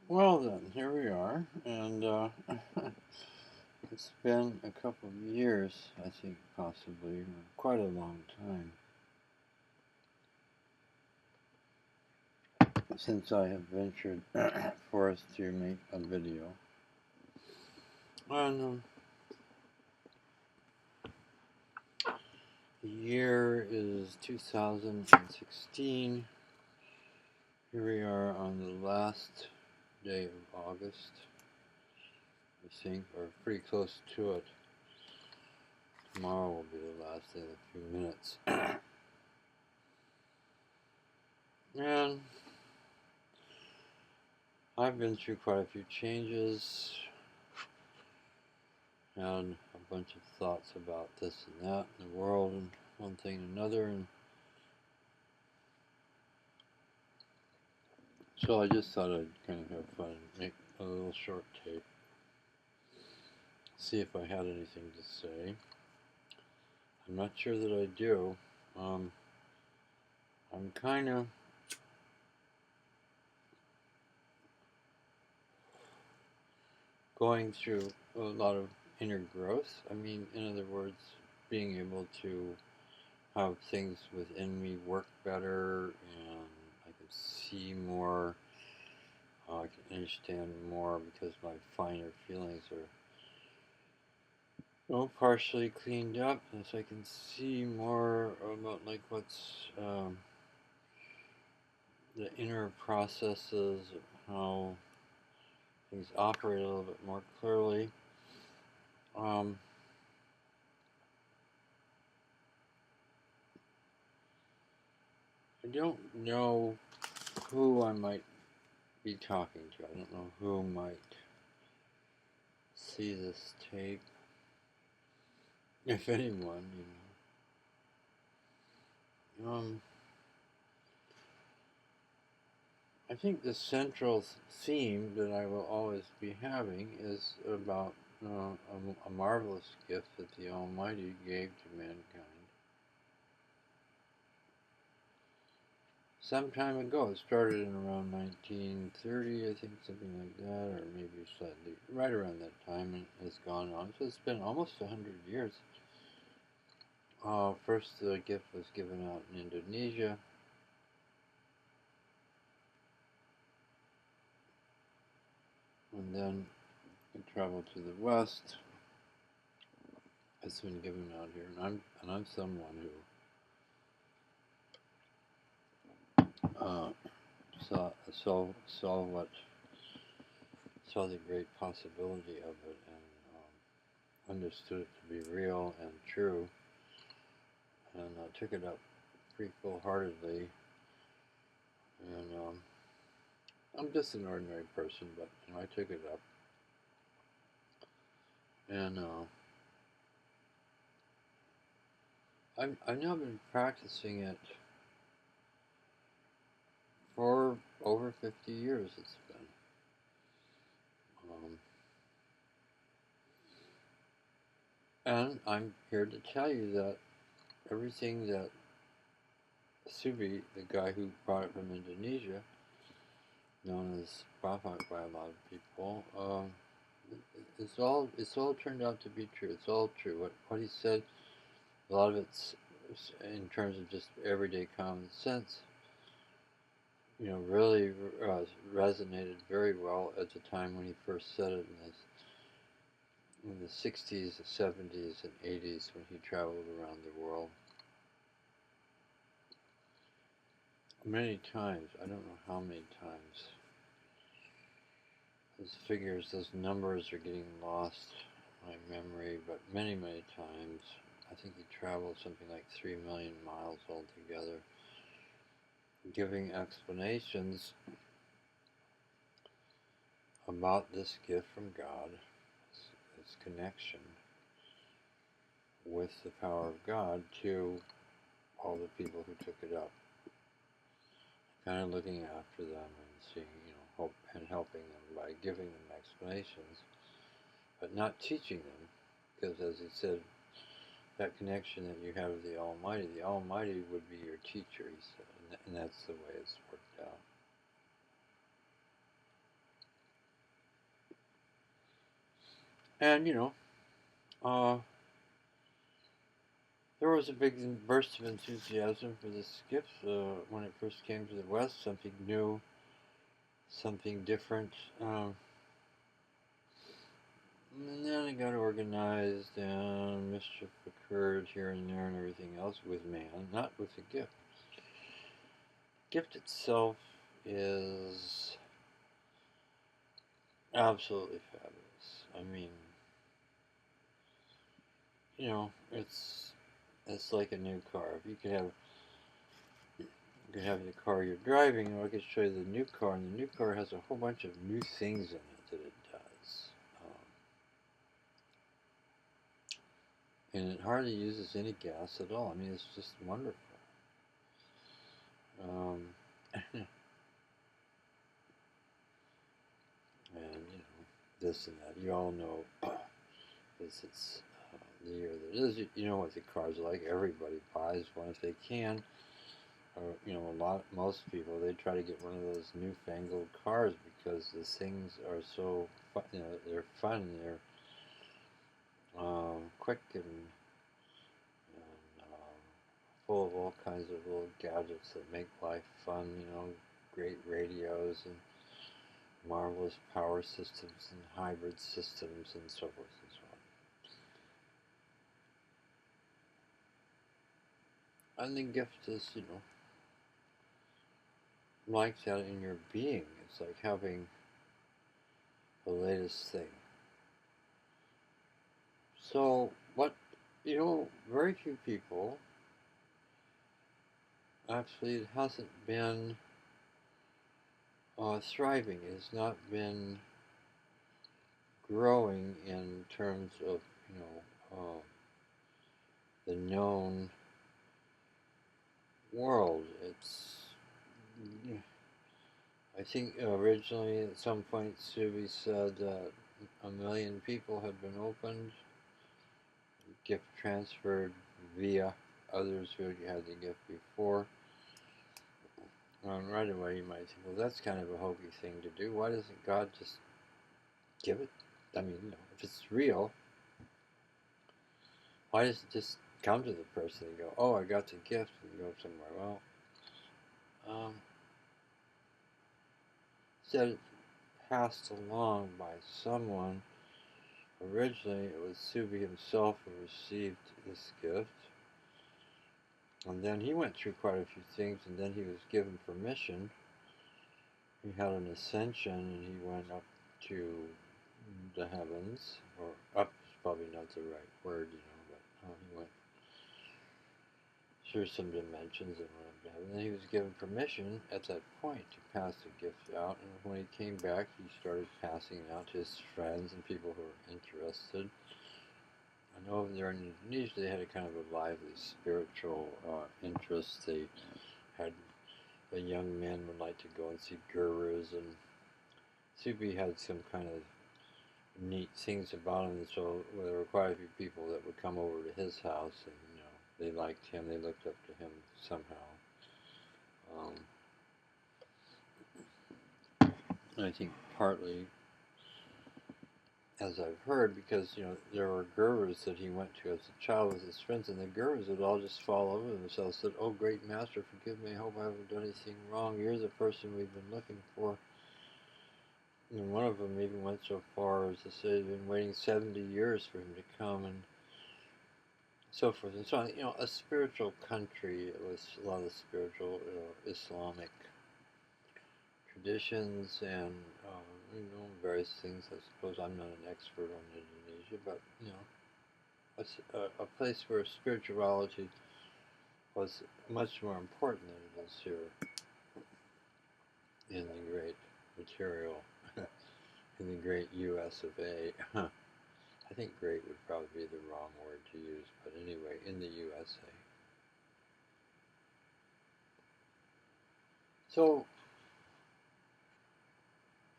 Well then, here we are, and it's been a couple of years, I think, possibly, or quite a long time, since I have ventured forth to make a video. And the year is 2016. Here we are on the last day of August, I think, or pretty close to it. Tomorrow will be the last day in a few minutes. And I've been through quite a few changes, had a bunch of thoughts about this and that in the world and one thing and another, and so I just thought I'd kind of have fun and make a little short tape, see if I had anything to say. I'm not sure that I do. I'm kind of going through a lot of inner growth. I mean, in other words, being able to have things within me work better, and I can see more, I can understand more because my finer feelings are partially cleaned up, and so I can see more about like what's the inner processes of how things operate a little bit more clearly. I don't know who I might be talking to. I don't know who might see this tape, if anyone, I think the central theme that I will always be having is about a marvelous gift that the Almighty gave to mankind some time ago. It started in around 1930, I think, something like that, or maybe slightly right around that time, and it's gone on. So it's been almost 100 years. First, the gift was given out in Indonesia. And then it traveled to the West. It's been given out here, and I'm someone who saw the great possibility of it, and understood it to be real and true, and took it up pretty full-heartedly. And I'm just an ordinary person, but I took it up, and I've now been practicing it for over 50 years. It's been. And I'm here to tell you that everything that Subi, the guy who brought it from Indonesia, known as Bapak by a lot of people, it's all turned out to be true. It's all true. What he said, a lot of it's in terms of just everyday common sense. Really resonated very well at the time when he first said it in the 60s, the 70s, and 80s when he traveled around the world. Many times, I don't know how many times. Those figures, those numbers are getting lost in my memory, but many, many times. I think he traveled something like 3 million miles altogether, giving explanations about this gift from God, its connection with the power of God to all the people who took it up. Kind of looking after them and seeing, hope and helping them by giving them explanations, but not teaching them, because as he said, that connection that you have with the Almighty would be your teacher, he said, and that's the way it's worked out. And, there was a big burst of enthusiasm for this gift when it first came to the West, something new, something different. And then it got organized and mischief occurred here and there and everything else with man, not with the gift. Gift itself is absolutely fabulous. I mean, it's like a new car. If you could have the car you're driving, I could show you the new car, and the new car has a whole bunch of new things in it that it does. And it hardly uses any gas at all. I mean, it's just wonderful. Um, and this and that. You all know this. It's the year that it is. You know what the car's like. Everybody buys one if they can. Or most people, they try to get one of those newfangled cars because the things are so fun. They're fun. They're quick and full of all kinds of little gadgets that make life fun. Great radios and marvelous power systems and hybrid systems and so forth and so on. And the gift is, like that in your being. It's like having the latest thing. So, very few people, actually, it hasn't been thriving. It has not been growing in terms of, the known world. I think originally at some point Subi said that 1 million people had been opened, gift transferred via others who had the gift before. And right away you might think, well, that's kind of a hokey thing to do. Why doesn't God just give it? I mean, if it's real, why does it just come to the person and go, oh, I got the gift, and go somewhere? Well, said it passed along by someone. Originally, it was Subi himself who received this gift. And then he went through quite a few things, and then he was given permission. He had an ascension, and he went up to the heavens, or up is probably not the right word, but he went through some dimensions and went up to heaven. And then he was given permission at that point to pass the gift out, and when he came back, he started passing it out to his friends and people who were interested. I know over there in Indonesia, they had a kind of a lively spiritual interest. They had the young men would like to go and see gurus, and Subi had some kind of neat things about him. So there were quite a few people that would come over to his house, and they liked him. They looked up to him somehow. And I think partly, as I've heard, because there were gurus that he went to as a child with his friends, and the gurus would all just fall over themselves, said, "Oh, great master, forgive me. I hope I haven't done anything wrong. You're the person we've been looking for." And one of them even went so far as to say they've been waiting 70 years for him to come, and so forth and so on. A spiritual country with a lot of spiritual Islamic traditions and various things. I suppose I'm not an expert on Indonesia, but a place where spirituality was much more important than it is here in the great material, in the great U.S. of A. I think great would probably be the wrong word to use, but anyway, in the USA. So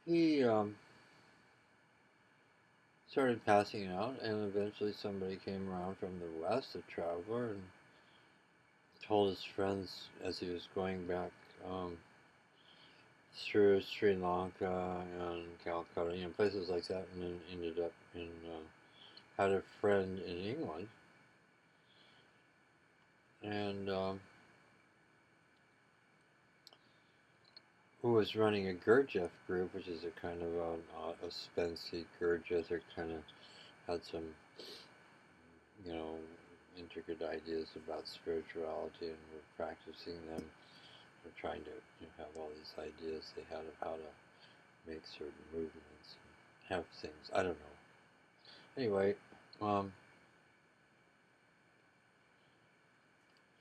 he started passing out, and eventually somebody came around from the West, a traveler, and told his friends as he was going back through Sri Lanka and Calcutta, places like that, and then ended up in, had a friend in England, and who was running a Gurdjieff group, which is a kind of a Ouspensky Gurdjieff. They kind of had some, you know, intricate ideas about spirituality, and were practicing them. We're trying to have all these ideas they had of how to make certain movements and have things. I don't know. Anyway, um,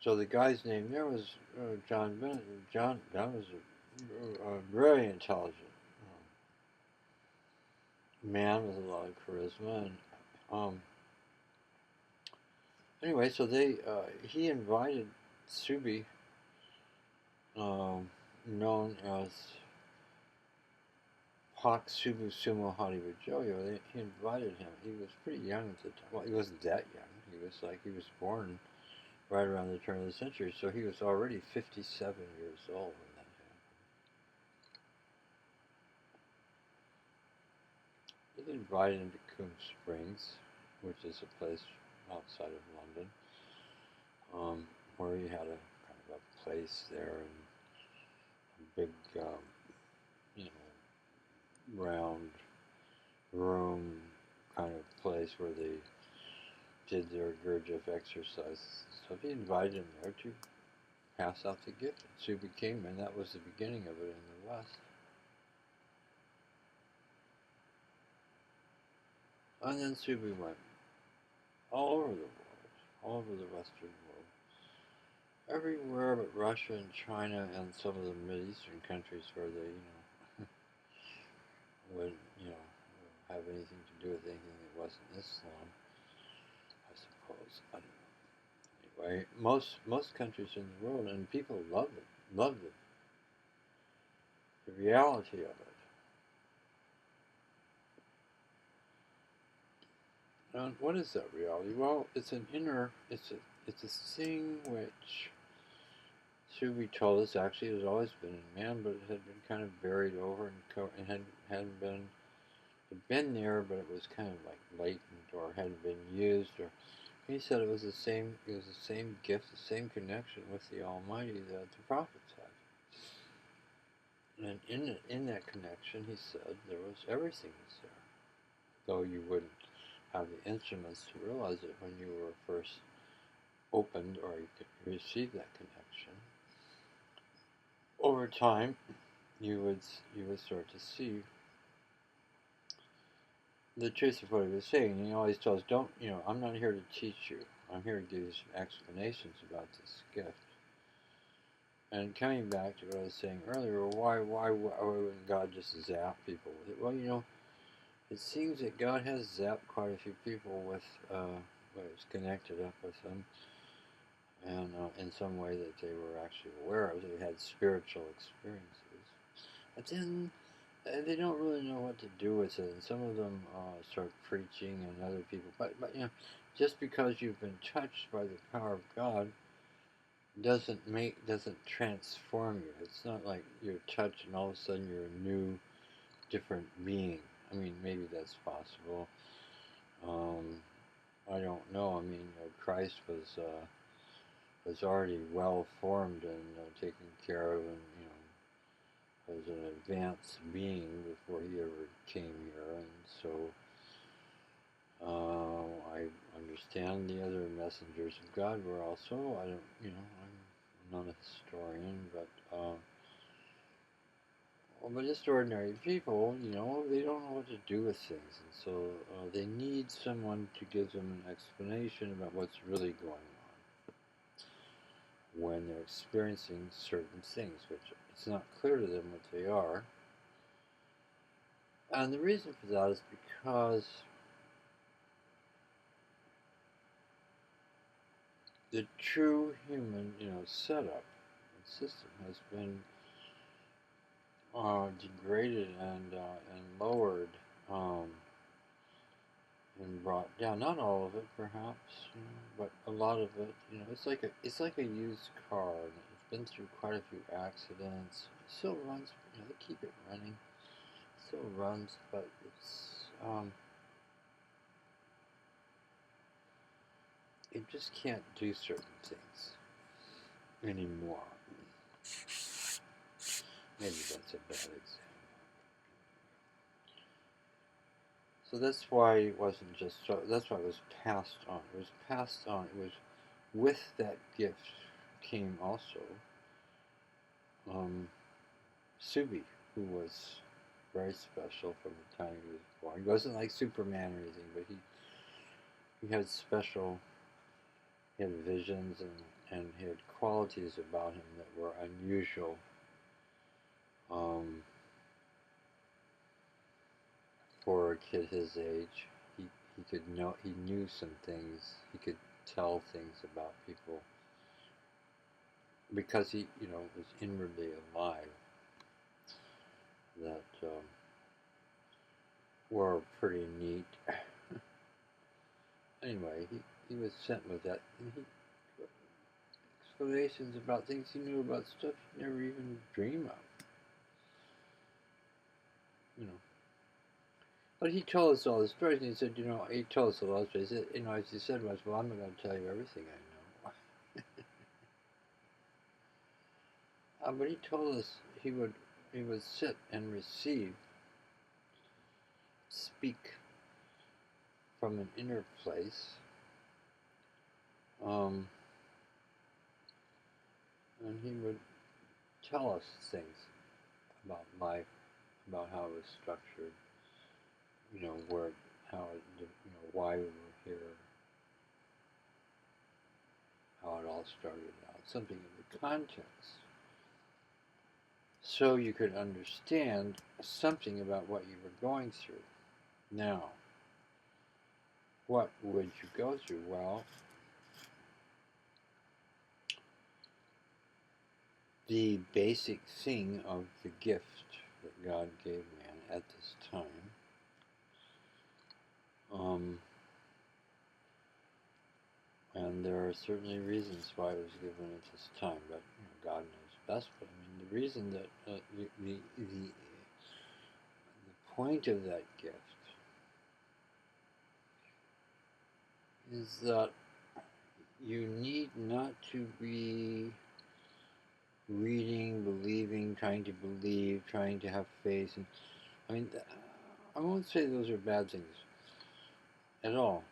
so the guy's name there was John Bennett. John was a very intelligent man with a lot of charisma. And anyway, so he invited Subi, known as Pak Subu Sumo Haribajoyo. He invited him. He was pretty young at the time. Well, he wasn't that young. He was born right around the turn of the century, so he was already 57 years old when that happened. He invited him to Coombe Springs, which is a place outside of London, where he had a kind of a place there and a big, you know, round room kind of place where they did their Gurdjieff exercises. So he invited him there to pass out the gift. Subi came, and that was the beginning of it in the West. And then Subi went all over the world, all over the Western world, everywhere but Russia and China and some of the Mideastern countries where they, would, have anything to do with anything that wasn't Islam, I suppose. I don't know. Anyway, most countries in the world, and people loved it, the reality of it. And what is that reality? Well, it's it's a thing which Subi told us actually has always been in man, but it had been kind of buried over and hadn't been there, but it was kind of like latent or hadn't been used. Or he said it was the same gift, the same connection with the Almighty that the prophets had. And in that connection, he said there was everything was there, though you wouldn't have the instruments to realize it when you were first opened or you could receive that connection. Over time, you would start to see the truth of what he was saying. He always tells, don't, I'm not here to teach you. I'm here to give you some explanations about this gift. And coming back to what I was saying earlier, why wouldn't God just zap people with it? Well, it seems that God has zapped quite a few people with was connected up with them, and in some way that they were actually aware of. They had spiritual experiences, but then they don't really know what to do with it. And some of them start preaching, and other people. But just because you've been touched by the power of God doesn't transform you. It's not like you're touched and all of a sudden you're a new, different being. I mean, maybe that's possible. I don't know. I mean, Christ was already well formed and taken care of, and was an advanced being before he ever came here, and so I understand the other messengers of God were also. I don't, I'm not a historian, but just ordinary people, they don't know what to do with things, and so they need someone to give them an explanation about what's really going on when they're experiencing certain things, which it's not clear to them what they are. And the reason for that is because the true human, setup and system has been degraded and lowered, and brought down. Not all of it, perhaps, but a lot of it. It's like a used car. been through quite a few accidents. It still runs, they keep it running. It still runs, but it just can't do certain things anymore. Maybe that's a bad example. So that's why it wasn't just so. That's why it was passed on. It was passed on. It was with that gift came also Subi, who was very special from the time he was born. He wasn't like Superman or anything, but he had special. He had visions and he had qualities about him that were unusual. For a kid his age, he could know. He knew some things. He could tell things about people because he, was inwardly alive. That were pretty neat. Anyway, he was sent with that. And he explanations about things he knew about stuff you never even dream of. But he told us all the stories, and he said, he told us a lot of stories. As he said was, well, I'm not going to tell you everything I know. But he told us he would sit and speak from an inner place, and he would tell us things about life, about how it was structured, why we were here, how it all started out, something in the context. So you could understand something about what you were going through. Now, what would you go through? Well, the basic thing of the gift that God gave man at this time, and there are certainly reasons why it was given at this time, but God knows best. But the reason that the point of that gift is that you need not to be reading, believing, trying to believe, trying to have faith. And I won't say those are bad things at all,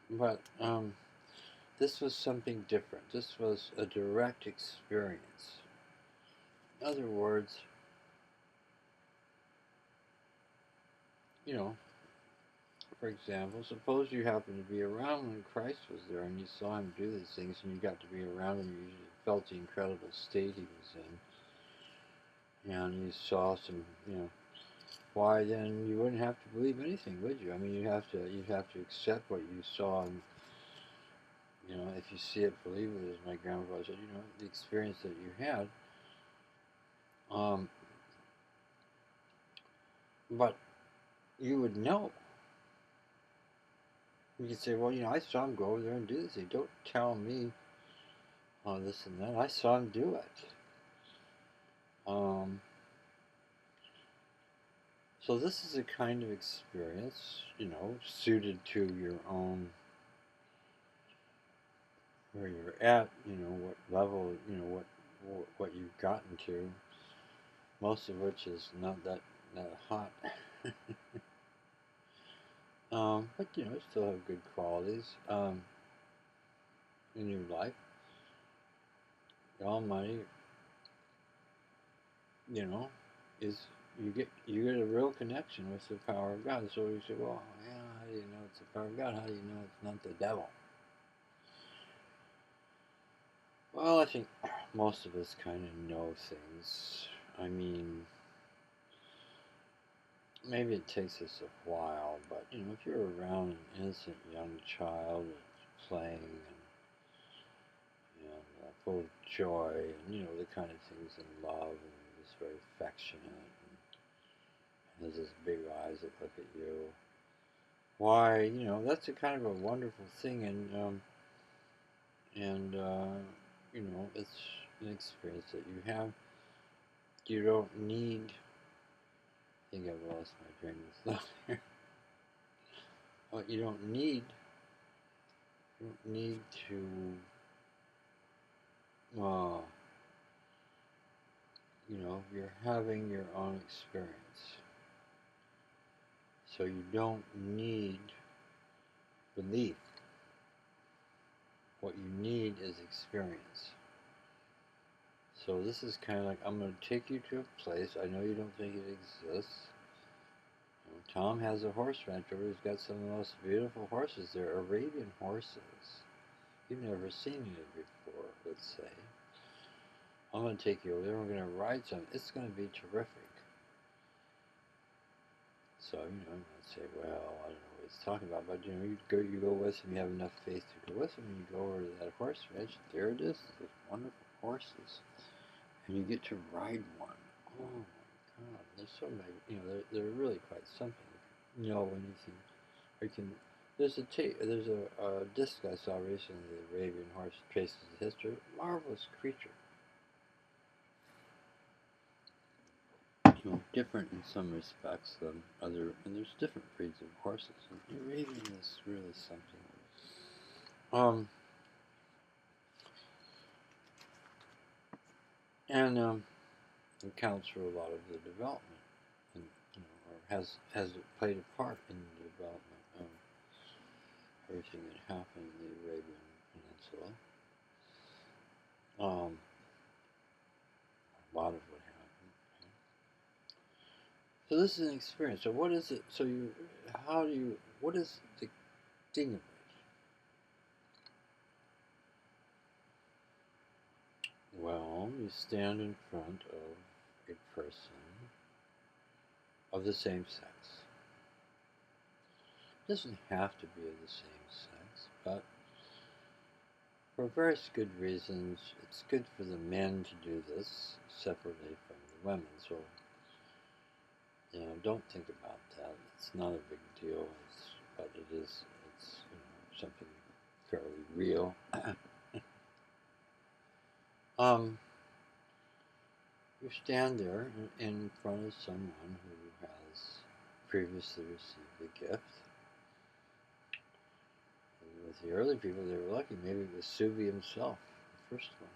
but this was something different. This was a direct experience. In other words, for example, suppose you happened to be around when Christ was there and you saw him do these things and you got to be around him, you felt the incredible state he was in, and you saw some, why then you wouldn't have to believe anything, would you? You'd have to accept what you saw, and if you see it, believe it, as my grandfather said. The experience that you had. But you would know. You could say, well, I saw him go over there and do this. Don't tell me this and that. I saw him do it. So this is a kind of experience, suited to your own, where you're at, what level, what you've gotten to, most of which is not that hot. But still have good qualities in your life. The Almighty, is you get a real connection with the power of God. So you say, well, how do you know it's the power of God? How do you know it's not the devil? Well, I think most of us kind of know things. Maybe it takes us a while, but if you're around an innocent young child that's playing and full of joy, and the kind of things in love, and just very affectionate, and there's those big eyes that look at you. Why, that's a kind of a wonderful thing, and it's an experience that you have. You don't need. I think I've lost my train of thought here. But you don't need. You don't need to. You're having your own experience. So you don't need belief. What you need is experience. So this is kind of like, I'm going to take you to a place. I know you don't think it exists. Tom has a horse ranch over. He's got some of the most beautiful horses there, Arabian horses. You've never seen it before, let's say. I'm going to take you over there. We're going to ride some. It's going to be terrific. So, I'm going to say, well, I don't know what he's talking about, but, you go with him, you have enough faith to go with him, and you go over to that horse ranch. There it is, those wonderful horses. And you get to ride one. Oh, my God. They're so magnificent. They're really quite something. When you can, there's a disc I saw recently, the Arabian horse traces the history. Marvelous creature. Different in some respects than other, and there's different breeds of horses. And the Arabian is really something. And accounts for a lot of the development, and or has played a part in the development of everything that happened in the Arabian Peninsula. A lot of what happened. So this is an experience. So what is it? What is the thing of it? Well, you stand in front of a person of the same sex. It doesn't have to be of the same sex, but for various good reasons, it's good for the men to do this separately from the women. So, don't think about that. It's not a big deal, but it is. It's something fairly real. You stand there in front of someone who has previously received a gift. And with the early people, they were lucky. Maybe it was Subi himself, the first one.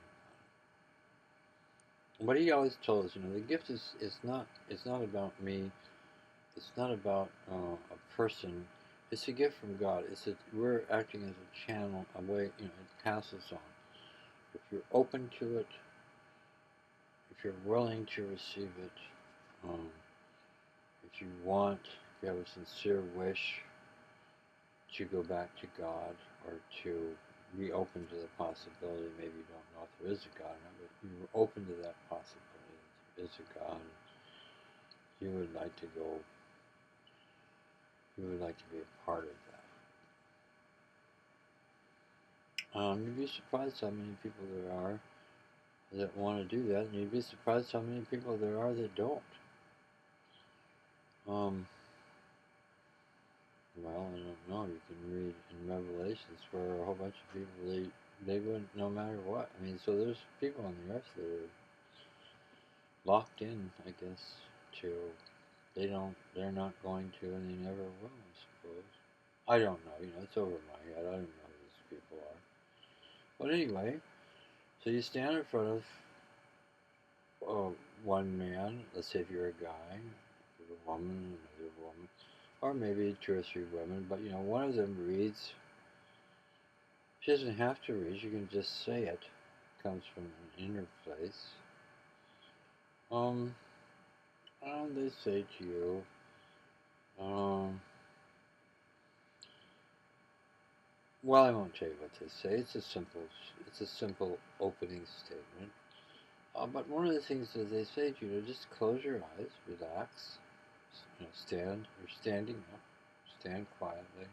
What he always told us, the gift is not. It's not about me. It's not about a person. It's a gift from God. We're acting as a channel, a way. It passes on. If you're open to it, if you're willing to receive it, if you have a sincere wish to go back to God or to reopen to the possibility, maybe you don't know if there is a God or not, but you're open to that possibility that there is a God, you would like to go, you would like to be a part of that. You'd be surprised how many people there are that want to do that, and you'd be surprised how many people there are that don't. Well, I don't know. You can read in Revelations where a whole bunch of people, they wouldn't, no matter what. I mean, so there's people on the earth that are locked in, I guess, to, they're not going to, and they never will, I suppose. I don't know, it's over my head. I don't know who these people are. But anyway, so you stand in front of one man, let's say if you're a guy, if you're a woman, another woman, or maybe 2 or 3 women, but one of them reads. She doesn't have to read, you can just say it. It comes from an inner place. And they say to you, well, I won't tell you what they say. It's a simple opening statement. But one of the things that they say to you, just close your eyes, relax, stand. You're standing up, stand quietly,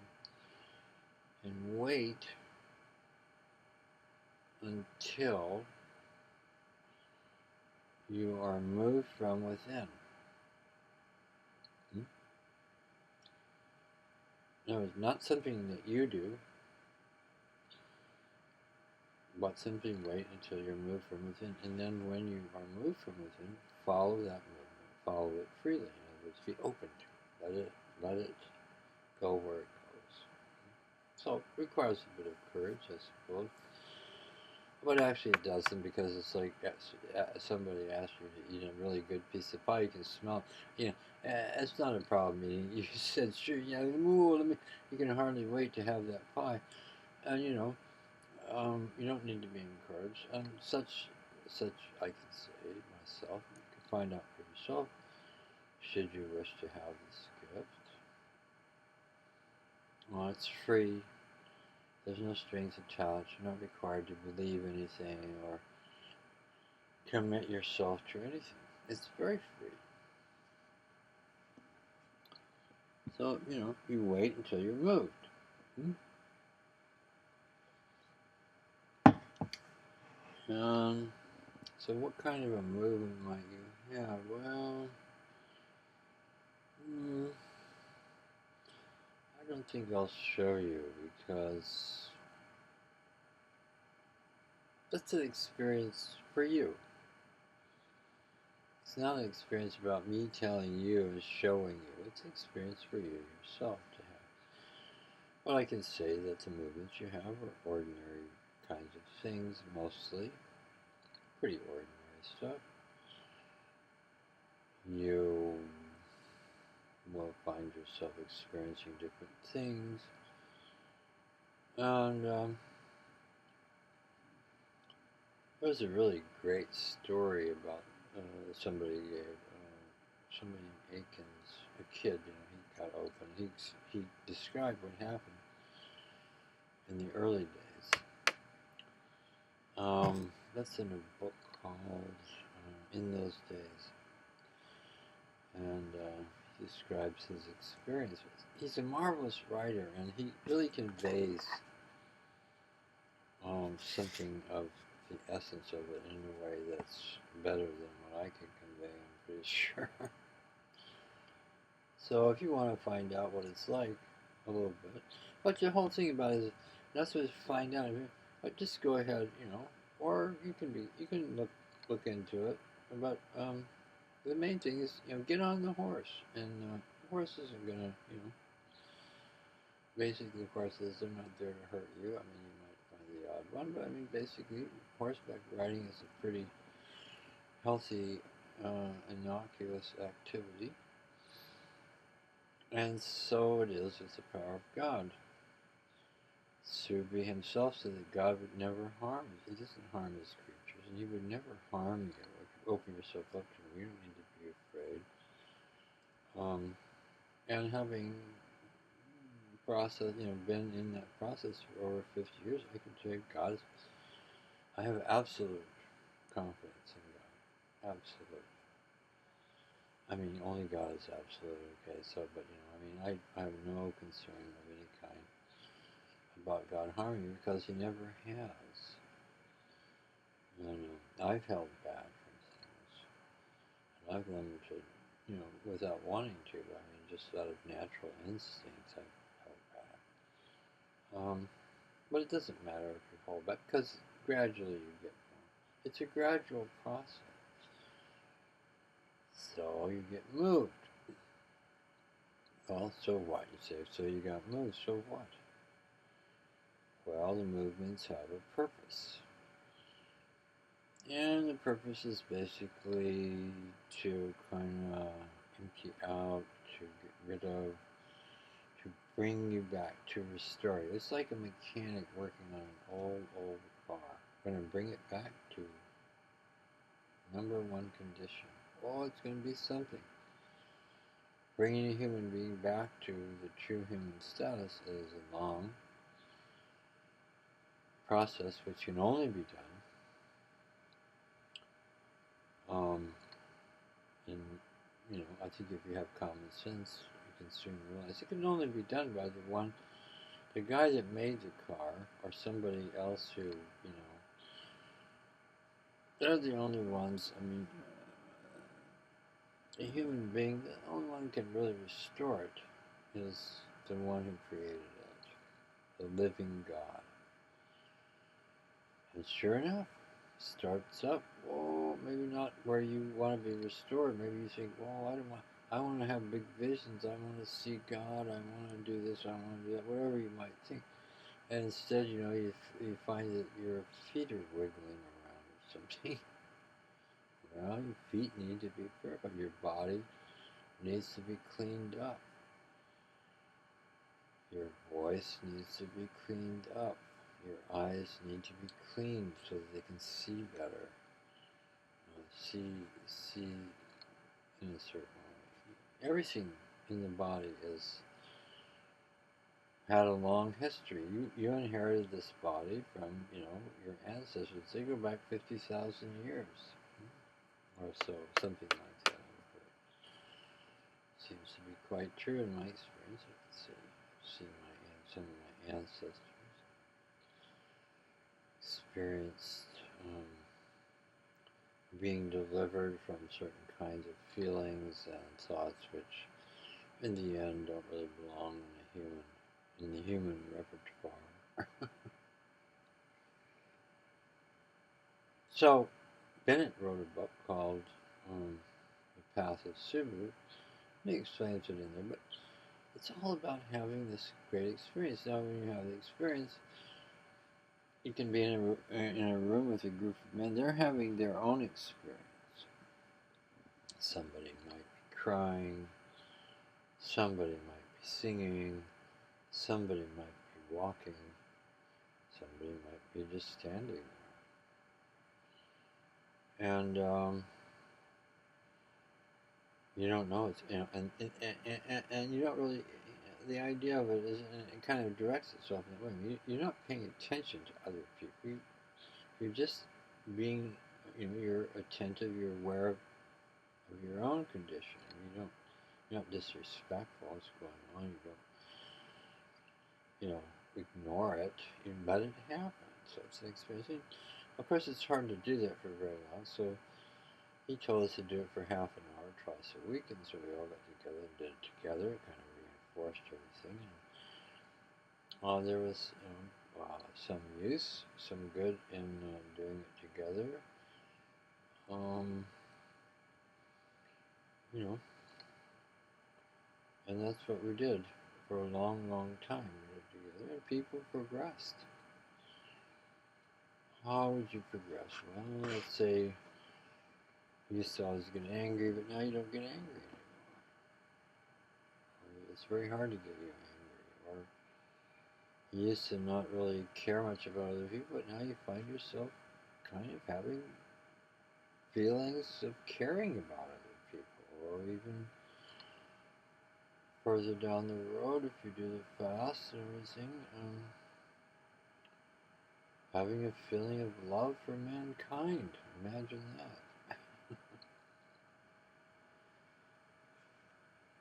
and wait until you are moved from within. No, it's not something that you do. but simply wait until you're moved from within, and then when you are moved from within, follow that movement, follow it freely. In other words, be open to it. Let it go where it goes. So it requires a bit of courage, I suppose. But actually it doesn't, because it's like somebody asked you to eat a really good piece of pie, you can smell it. It's not a problem eating. You said, sure, yeah, ooh, you can hardly wait to have that pie. And you don't need to be encouraged. And such I can say myself. You can find out for yourself, should you wish to have this gift. Well, it's free. There's no strings attached. You're not required to believe anything or commit yourself to anything. It's very free. So, you wait until you're moved. So what kind of a movement might you have? Well, I don't think I'll show you, because that's an experience for you. It's not an experience about me telling you and showing you. It's an experience for you yourself to have. Well, I can say that the movements you have are ordinary kinds of things, mostly. Pretty ordinary stuff. You will find yourself experiencing different things. And there's a really great story about somebody gave, somebody in Aikens, a kid, he got open. He described what happened in the early days. That's in a book called In Those Days. And he describes his experiences. He's a marvelous writer, and he really conveys something of the essence of it in a way that's better than what I can convey, I'm pretty sure. So if you want to find out what it's like a little bit, but the whole thing about it is, that's what find out. But just go ahead, or you can look into it. But the main thing is, get on the horse, and the horse isn't gonna, basically, of course, they're not there to hurt you. I mean, you might find the odd one, but I mean, basically, horseback riding is a pretty healthy, innocuous activity. And so it is with the power of God. Subi himself said that God would never harm you. He doesn't harm his creatures, and he would never harm you. If you open yourself up to him, you don't need to be afraid. And having been in that process for over 50 years, I can tell you, I have absolute confidence in God. Absolute. I mean, only God is absolute, okay? So, but, I have no concern of any kind about God harming you, because he never has. I've held back from things, and I've learned to, without wanting to, just out of natural instincts, I've held back. But it doesn't matter if you hold back, because gradually you get more. It's a gradual process. So you get moved. Well, so what? You say, so you got moved, so what? Well, the movements have a purpose. And the purpose is basically to kind of empty out, to get rid of, to bring you back, to restore you. It's like a mechanic working on an old car. Going to bring it back to number one condition. Oh, it's going to be something. Bringing a human being back to the true human status is a long process, which can only be done and I think if you have common sense, you can soon realize it can only be done by the guy that made the car, or somebody else who, they're the only ones. I mean, a human being, the only one who can really restore it is the one who created it, the living God. And sure enough, starts up. Oh, maybe not where you want to be restored. Maybe you think, well, I want to have big visions. I want to see God. I want to do this. I want to do that. Whatever you might think. And instead, you find that your feet are wiggling around or something. Well, your feet need to be purified. Your body needs to be cleaned up. Your voice needs to be cleaned up. Your eyes need to be cleaned so that they can see better. See in a certain way. Everything in the body is had a long history. You inherited this body from your ancestors. They go back 50,000 years or so, something like that. Seems to be quite true in my experience. I can see some of my ancestors experienced being delivered from certain kinds of feelings and thoughts, which in the end don't really belong in the human repertoire. So Bennett wrote a book called The Path of Subaru. He explains it in there, but it's all about having this great experience. Now, when you have the experience, you can be in a room with a group of men. They're having their own experience. Somebody might be crying. Somebody might be singing. Somebody might be walking. Somebody might be just standing there. And you don't know it's and you don't really. The idea of it is it kind of directs itself in that way. You're not paying attention to other people. You're just being, you're attentive. You're aware of your own condition. You're not disrespectful what's going on. You don't, ignore it. You let it happen. So it's an experience. Of course, it's hard to do that for very long. So he told us to do it for half an hour twice a week, and so we all got together and did it together. It kind of reinforced everything. And there was some use, some good in doing it together. And that's what we did for a long, long time. We lived together, and people progressed. How would you progress? Well, let's say you used to always get angry, but now you don't get angry anymore. It's very hard to get you angry. Or you used to not really care much about other people, but now you find yourself kind of having feelings of caring about other people, or even further down the road, if you do the fast and everything, having a feeling of love for mankind. Imagine that.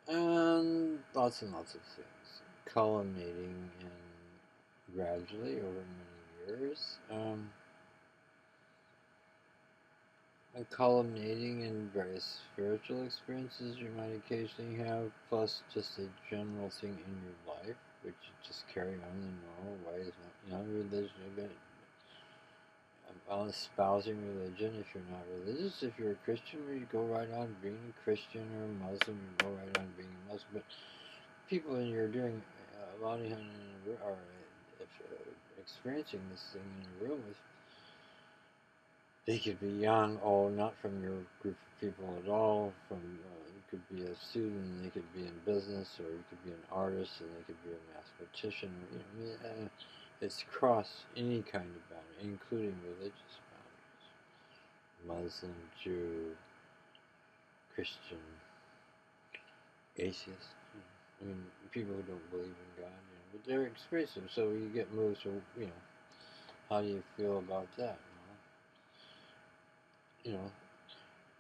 And lots of things. Culminating in gradually over many years. And culminating in various spiritual experiences you might occasionally have, plus just a general thing in your life, which you just carry on in normal ways. Religion, espousing religion if you're not religious. If you're a Christian, you go right on being a Christian, or a Muslim, you go right on being a Muslim. But people when you're doing Lonnie Hunt or if experiencing this thing in a room with, they could be young, old, not from your group of people at all. From you could be a student, they could be in business, or you could be an artist, and they could be a mathematician. It's across any kind of boundary, including religious boundaries. Muslim, Jew, Christian, atheist. People who don't believe in God. But they're experiencing. So you get moved. So how do you feel about that?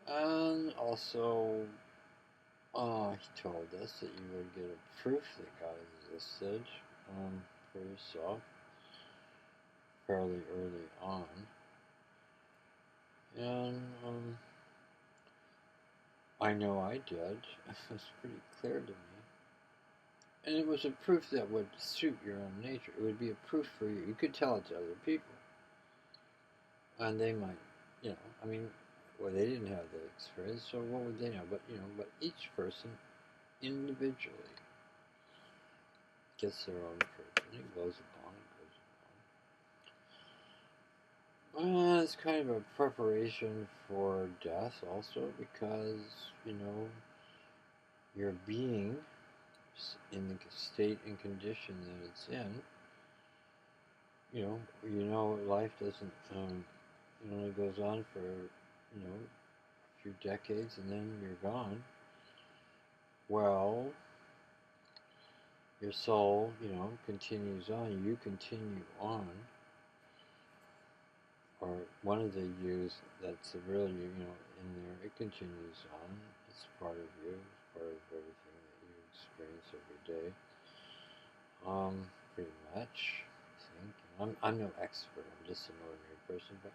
And also, he told us that you would get a proof that God existed for yourself fairly early on. And I know I did. It was pretty clear to me. And it was a proof that would suit your own nature. It would be a proof for you. You could tell it to other people. And they might, I mean, well, they didn't have the experience, so what would they know? But each person individually gets their own truth, and it goes upon and goes upon. It's kind of a preparation for death also, because, your being in the state and condition that it's in, life doesn't, it only goes on for, a few decades and then you're gone. Well, your soul, continues on. You continue on. Or one of the yous that's the real you, in there, it continues on. It's part of you. It's part of everything that you experience every day. Pretty much, I think. I'm no expert. I'm just an ordinary person, but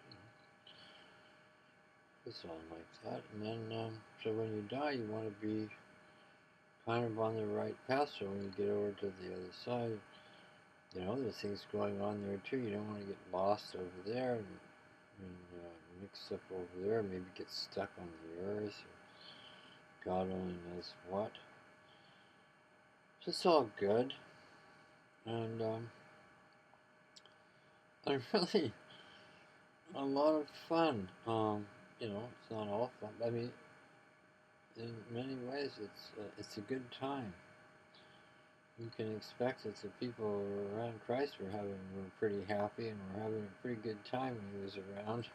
it's all like that. And then, so when you die, you want to be kind of on the right path. So when you get over to the other side, there's things going on there too. You don't want to get lost over there and mixed up over there. Maybe get stuck on the earth. Or God only knows what. So it's all good. And I'm really a lot of fun. It's not all fun. I mean, in many ways, it's a good time. You can expect that the people around Christ were pretty happy and were having a pretty good time when he was around.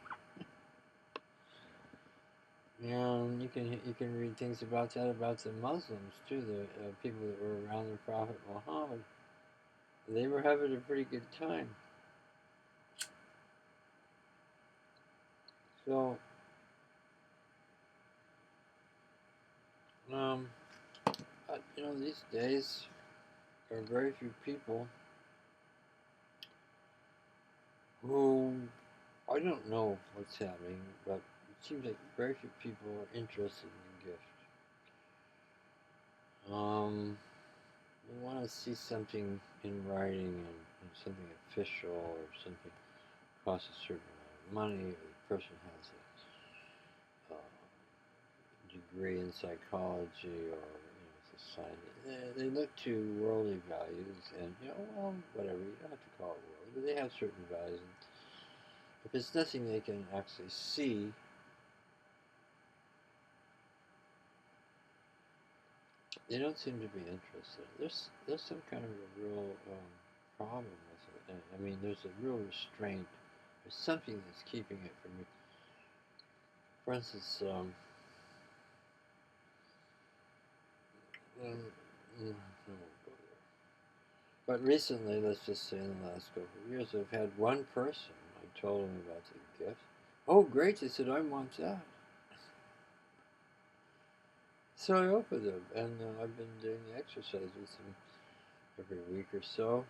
And you can read things about that about the Muslims too. The people that were around the Prophet Muhammad, they were having a pretty good time. So, these days there are very few people who, I don't know what's happening, but it seems like very few people are interested in the gift. We want to see something in writing and something official or something costs a certain amount of money. The person has a degree in psychology or society. They look to worldly values and whatever, you don't have to call it worldly, but they have certain values. And if it's nothing they can actually see, they don't seem to be interested. There's some kind of a real problem with it. I mean, there's a real restraint. There's something that's keeping it from me. For instance, but recently, let's just say in the last couple of years, I've had one person. I told them about the gift. Oh, great! They said, I want that. So I opened them, and I've been doing the exercise with them every week or so,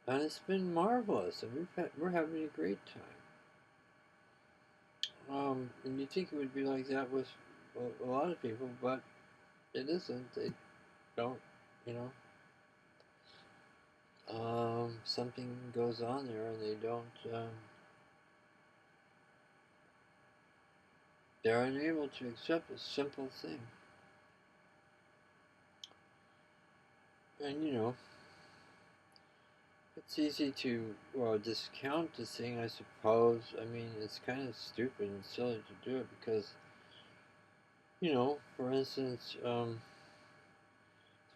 and it's been marvelous. And we're having a great time. And you think it would be like that with a lot of people, but it isn't. They don't, you know. Something goes on there, and they don't. They're unable to accept a simple thing, and it's easy to discount the thing. I suppose. I mean, it's kind of stupid and silly to do it because, for instance,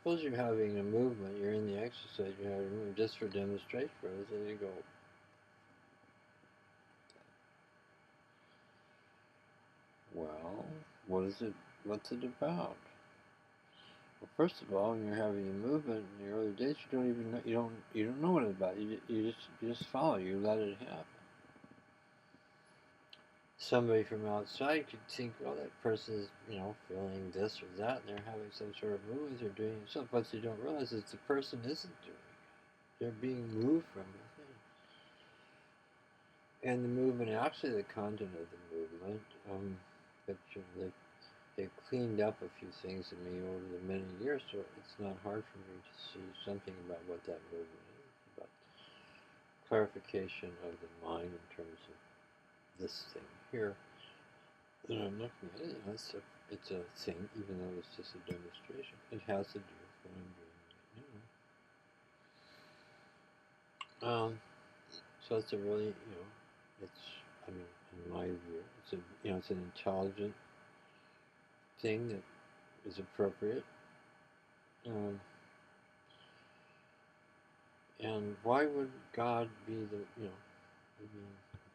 suppose you're having a movement, you're in the exercise, you're having a movement just for demonstration purposes, and you go, well, what's it about? Well, first of all, when you're having a movement in the early days, you don't even know, you don't know what it's about. You just follow, you let it happen. Somebody from outside could think, well, that person is, feeling this or that, and they're having some sort of movement, they're doing something. What they don't realize is the person isn't doing it. They're being moved from within. And the movement, actually the content of the movement, but they've cleaned up a few things in me over the many years, so it's not hard for me to see something about what that movement is, about clarification of the mind in terms of this thing here that I'm looking at, it's a thing, even though it's just a demonstration. It has to do with what I'm doing right now. So it's a really, I mean, in my view, it's an intelligent thing that is appropriate. Um, and why would God be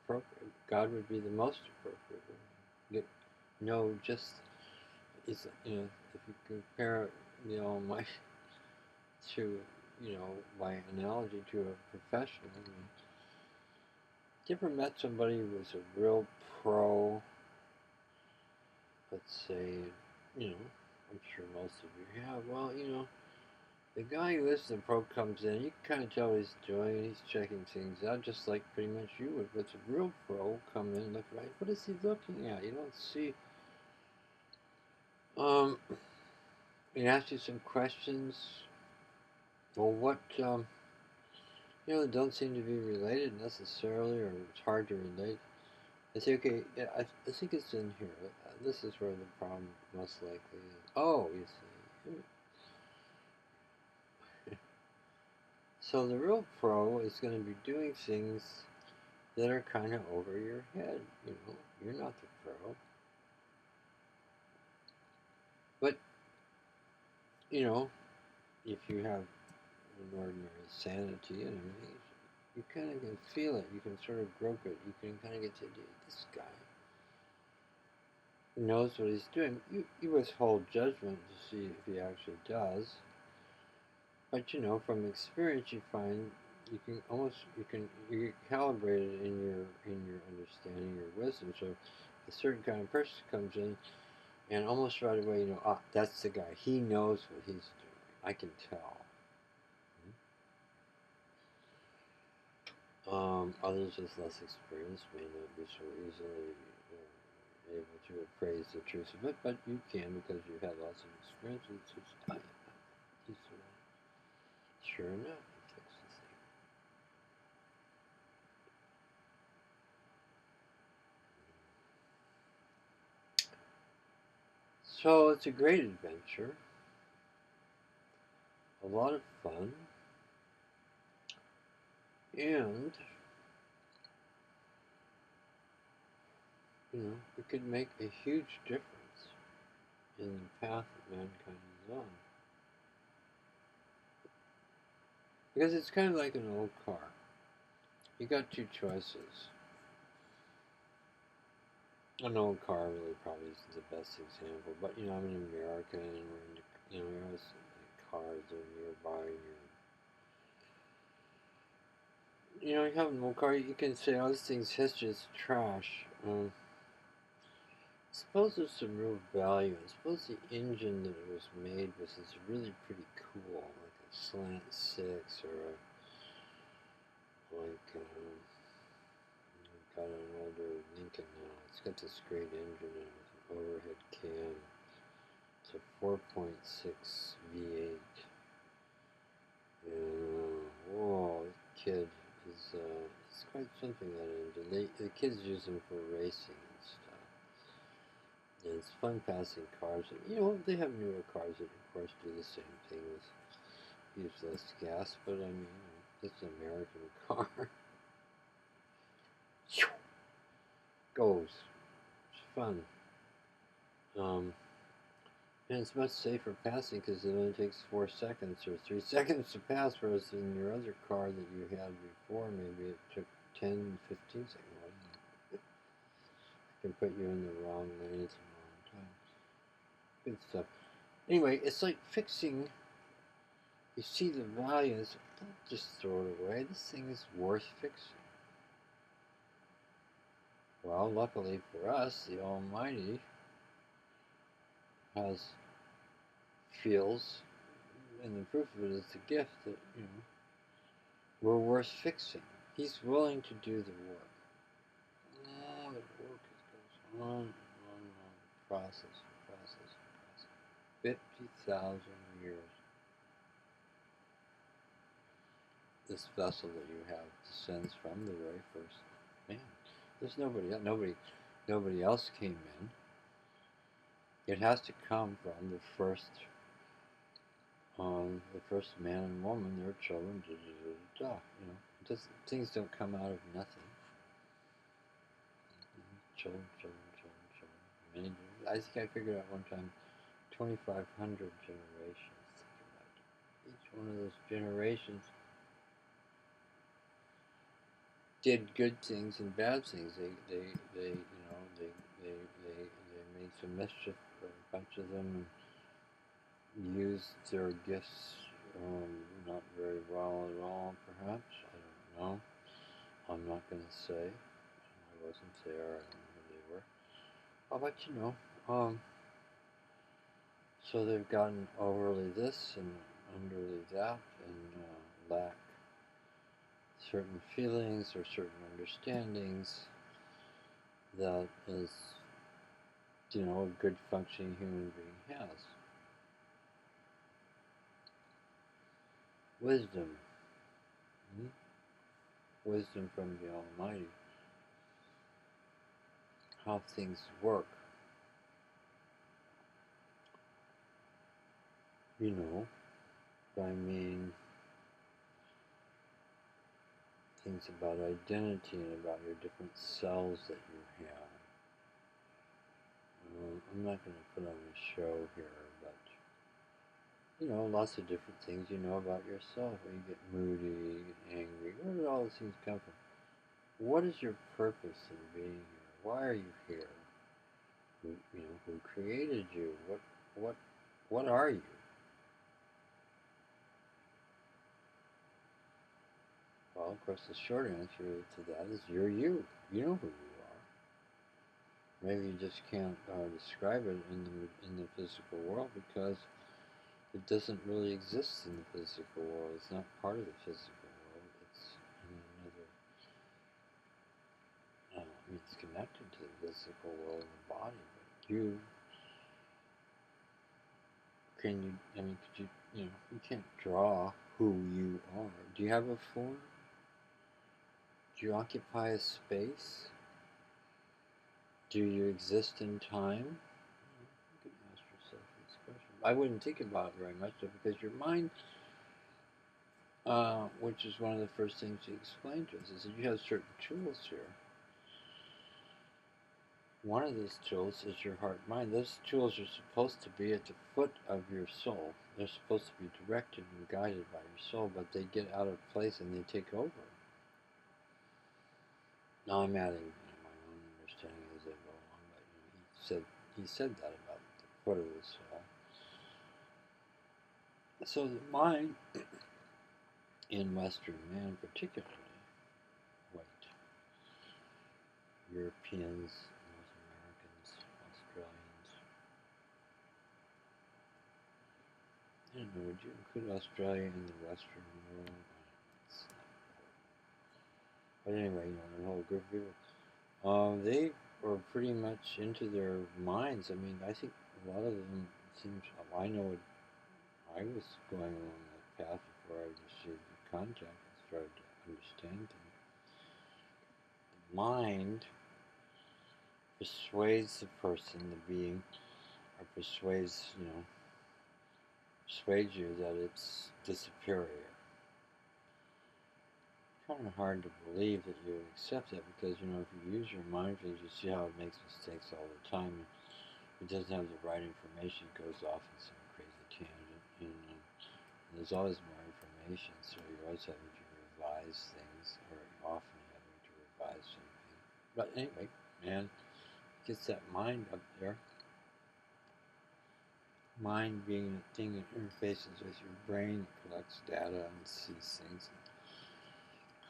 appropriate? God would be the most appropriate. Just it's if you compare the Almighty to by analogy to a professional. I mean, you ever met somebody who was a real pro? Let's say, I'm sure most of you have. Well, the guy who is the pro comes in, you can kind of tell what he's doing, and he's checking things out, just like pretty much you would. But the real pro come in, look right. What is he looking at? You don't see. He asks you some questions. Well, what don't seem to be related necessarily, or it's hard to relate. I say, okay, yeah, I think it's in here. This is where the problem most likely is. Oh, you see. So the real pro is going to be doing things that are kind of over your head. You're not the pro. But, if you have an ordinary sanity and amazing, you kind of can feel it. You can sort of grope it. You can kind of get to this guy knows what he's doing. You withhold judgment to see if he actually does. But from experience, you find you get calibrated in your understanding, your wisdom. So a certain kind of person comes in, and almost right away, that's the guy. He knows what he's doing. I can tell. Others with less experience may not be so easily able to appraise the truth of it, but you can because you've had lots of experience. It's just time. He's the one. Sure enough, he fixes the thing. So it's a great adventure, a lot of fun, and it could make a huge difference in the path that mankind is on. Because it's kind of like an old car. You got two choices. An old car really probably isn't the best example, but I'm an American, and we're into, always cars are nearby. You have an old car. You can say, "Oh, this thing's history is trash." Suppose there's some real value. I suppose the engine that it was made with is really pretty cool, like a Slant 6 or I've got an older Lincoln now. It's got this great engine in it with an overhead cam. It's a 4.6 V8. And, whoa, the kid is, it's quite something, that engine. The kids use them for racing and stuff. And it's fun passing cars. They have newer cars that, of course, do the same thing use less gas, but I mean, it's an American car. Goes. It's fun. And it's much safer passing because it only takes 4 seconds or 3 seconds to pass, whereas in your other car that you had before, maybe it took 10, 15 seconds. It can put you in the wrong lane at the wrong time. Good stuff. Anyway, it's like fixing. You see the values, don't just throw it away. This thing is worth fixing. Well, luckily for us, the Almighty feels, and the proof of it is the gift that, we're worth fixing. He's willing to do the work. Oh, the work goes on and on and on. Process. 50,000 years. This vessel that you have descends from the very first man. There's nobody else came in. It has to come from the first man and woman, their children, da, da, da, da, you know. Things don't come out of nothing. Children, children, children, children. Many, I think I figured out one time 2,500 generations. Think about it. Each one of those generations did good things and bad things. They you know, they made some mischief. A bunch of them used their gifts not very well at all, perhaps. I don't know. I'm not going to say. I wasn't there. I don't know who they were. Oh, but you know, so they've gotten overly this and underly that and lack certain feelings or certain understandings that is, you know, a good functioning human being has. Wisdom. Wisdom from the Almighty. How things work. You know, I mean things about identity and about your different selves that you have. I'm not going to put on a show here, but you know, lots of different things you know about yourself. You get moody, you get angry. Where did all those things come from? What is your purpose in being here? Why are you here? Who created you? What are you? Well, of course, the short answer to that is you're you. You know who you are. Maybe you just can't describe it in the physical world because it doesn't really exist in the physical world. It's not part of the physical world. It's in another. It's connected to the physical world and the body. But you can't draw who you are. Do you have a form? Do you occupy a space? Do you exist in time? You can ask yourself this question. I wouldn't think about it very much though, because your mind, which is one of the first things he explained to us, is that you have certain tools here. One of those tools is your heart mind. Those tools are supposed to be at the foot of your soul. They're supposed to be directed and guided by your soul, but they get out of place and they take over. Now I'm adding my own understanding as I go along, but he said that about the foot of the soul. So the mind, in Western man particularly, white, Europeans, North Americans, Australians. I don't know, would you include Australia in the Western world? But anyway, the whole group of people, they were pretty much into their minds. I mean, I think a lot of them seems. I know I was going along that path before I received the contact and started to understand things. The mind persuades the person, the being, or persuades you that it's the superior. Kind of hard to believe that you would accept that because, if you use your mind, you see how it makes mistakes all the time. It doesn't have the right information. It goes off in some crazy tangent. And there's always more information, so you're always having to revise things, or often having to revise something. But anyway, man, gets that mind up there. Mind being a thing that interfaces with your brain, collects data and sees things.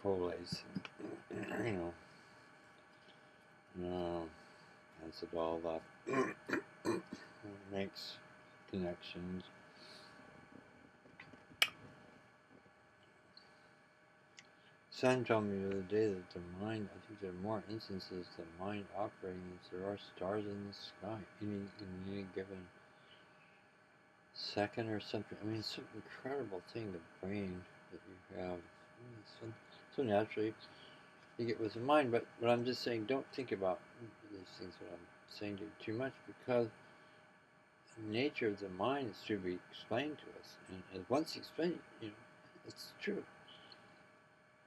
Collates, adds it all up, makes connections. San told me the other day that the mind, I think there are more instances the mind operating as there are stars in the sky in any given second or something. I mean, it's an incredible thing, the brain that you have. So naturally, you get with the mind. But I'm just saying, don't think about these things that I'm saying to you too much, because the nature of the mind is to be explained to us. And once explained, it's true.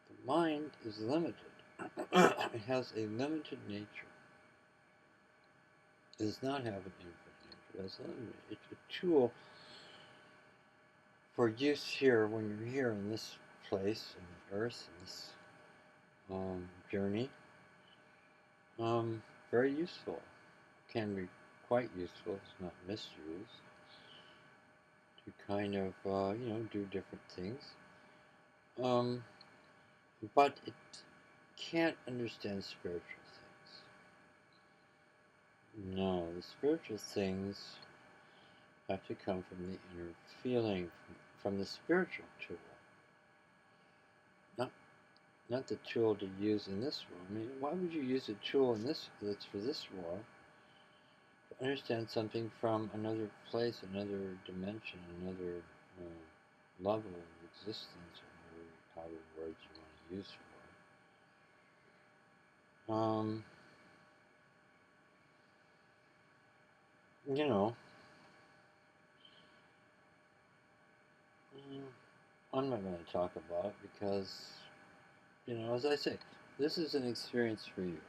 The mind is limited. It has a limited nature. It does not have an infinite nature. It's a tool for use here when you're here in this place, in the earth, in this journey. Very useful. Can be quite useful. It's not misused. To kind of, do different things. But it can't understand spiritual things. No, the spiritual things have to come from the inner feeling, from the spiritual tool. Not the tool to use in this world. I mean, why would you use a tool that's for this world to understand something from another place, another dimension, another level of existence, or however words you want to use for it? I'm not going to talk about it because, as I say, this is an experience for you.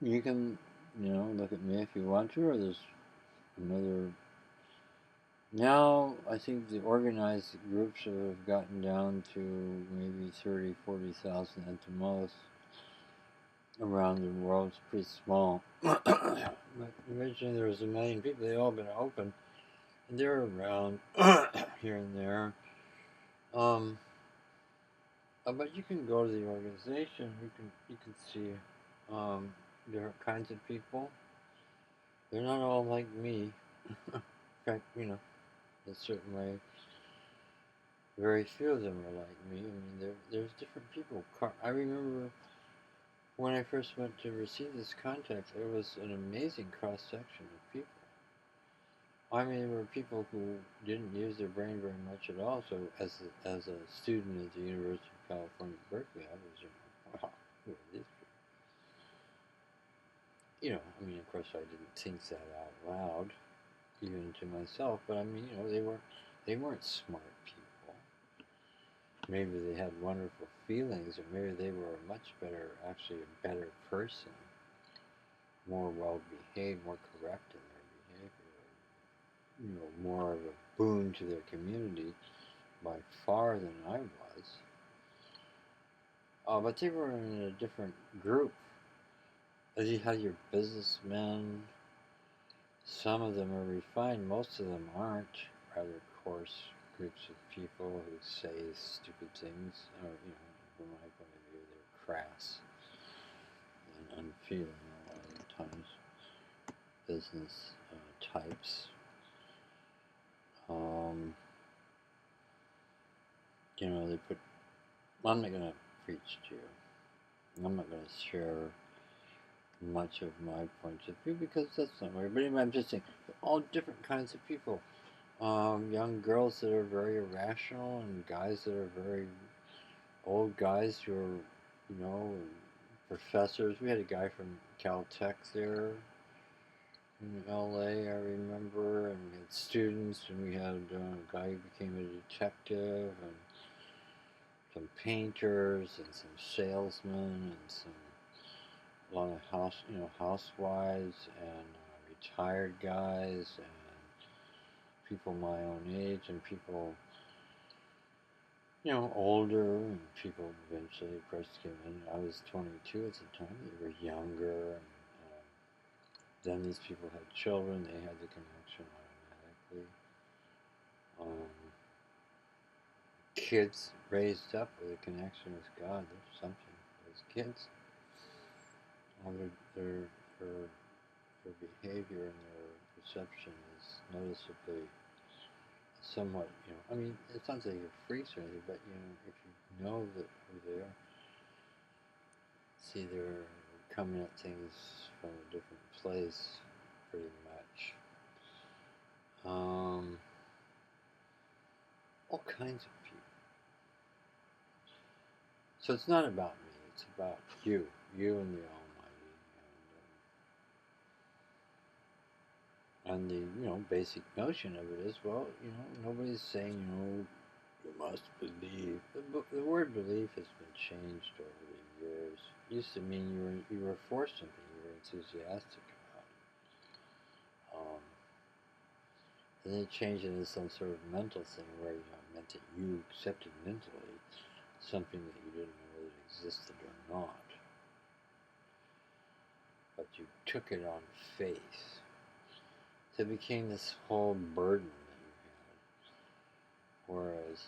You can, look at me if you want to, or there's another. Now, I think the organized groups have gotten down to maybe 30, 40,000 at the most around the world. It's pretty small. But originally there was 1 million people. They've all been open. And they're around here and there. But you can go to the organization. You can see different kinds of people. They're not all like me. In fact, in a certain way, very few of them are like me. I mean, there's different people. I remember when I first went to receive this contact, there was an amazing cross-section of people. I mean, there were people who didn't use their brain very much at all. So as a student at the University of California, Berkeley, I was, wow, who are these people? I mean, of course, I didn't think that out loud, even to myself. But I mean, they weren't smart people. Maybe they had wonderful feelings, or maybe they were actually a better person, more well-behaved, more correct in their behavior, more of a boon to their community by far than I was. But they were in a different group. As you had your businessmen, some of them are refined, most of them aren't. Rather coarse groups of people who say stupid things, or, from my point of view, they're crass and unfeeling a lot of the times. Business types. They put. I'm not going to preach to you. I'm not going to share much of my points of view because that's not right. But anyway, I'm just saying, all different kinds of people. Young girls that are very irrational, and guys that are very old guys who are, professors. We had a guy from Caltech there in LA, I remember, and we had students, and we had a guy who became a detective, and some painters, and some salesmen, and a lot of housewives, and retired guys, and people my own age, and people, older, and people eventually, of course, came in. I was 22 at the time. They were younger, and then these people had children. They had the connection automatically. Kids raised up with a connection with God. There's something. Those kids, their behavior and their perception is noticeably somewhat, I mean, it's not that you're freaks or anything, but, if you know that who they are, see they're coming at things from a different place, pretty much. all kinds of people. So it's not about me, it's about you and the Almighty, and the, basic notion of it is, well, nobody's saying, you must believe. The word belief has been changed over the years. It used to mean you were for something, you were enthusiastic about it. And then it changed into some sort of mental thing where, it meant that you accepted mentally something that you didn't know whether it existed or not. But you took it on faith. So it became this whole burden that you had. Whereas,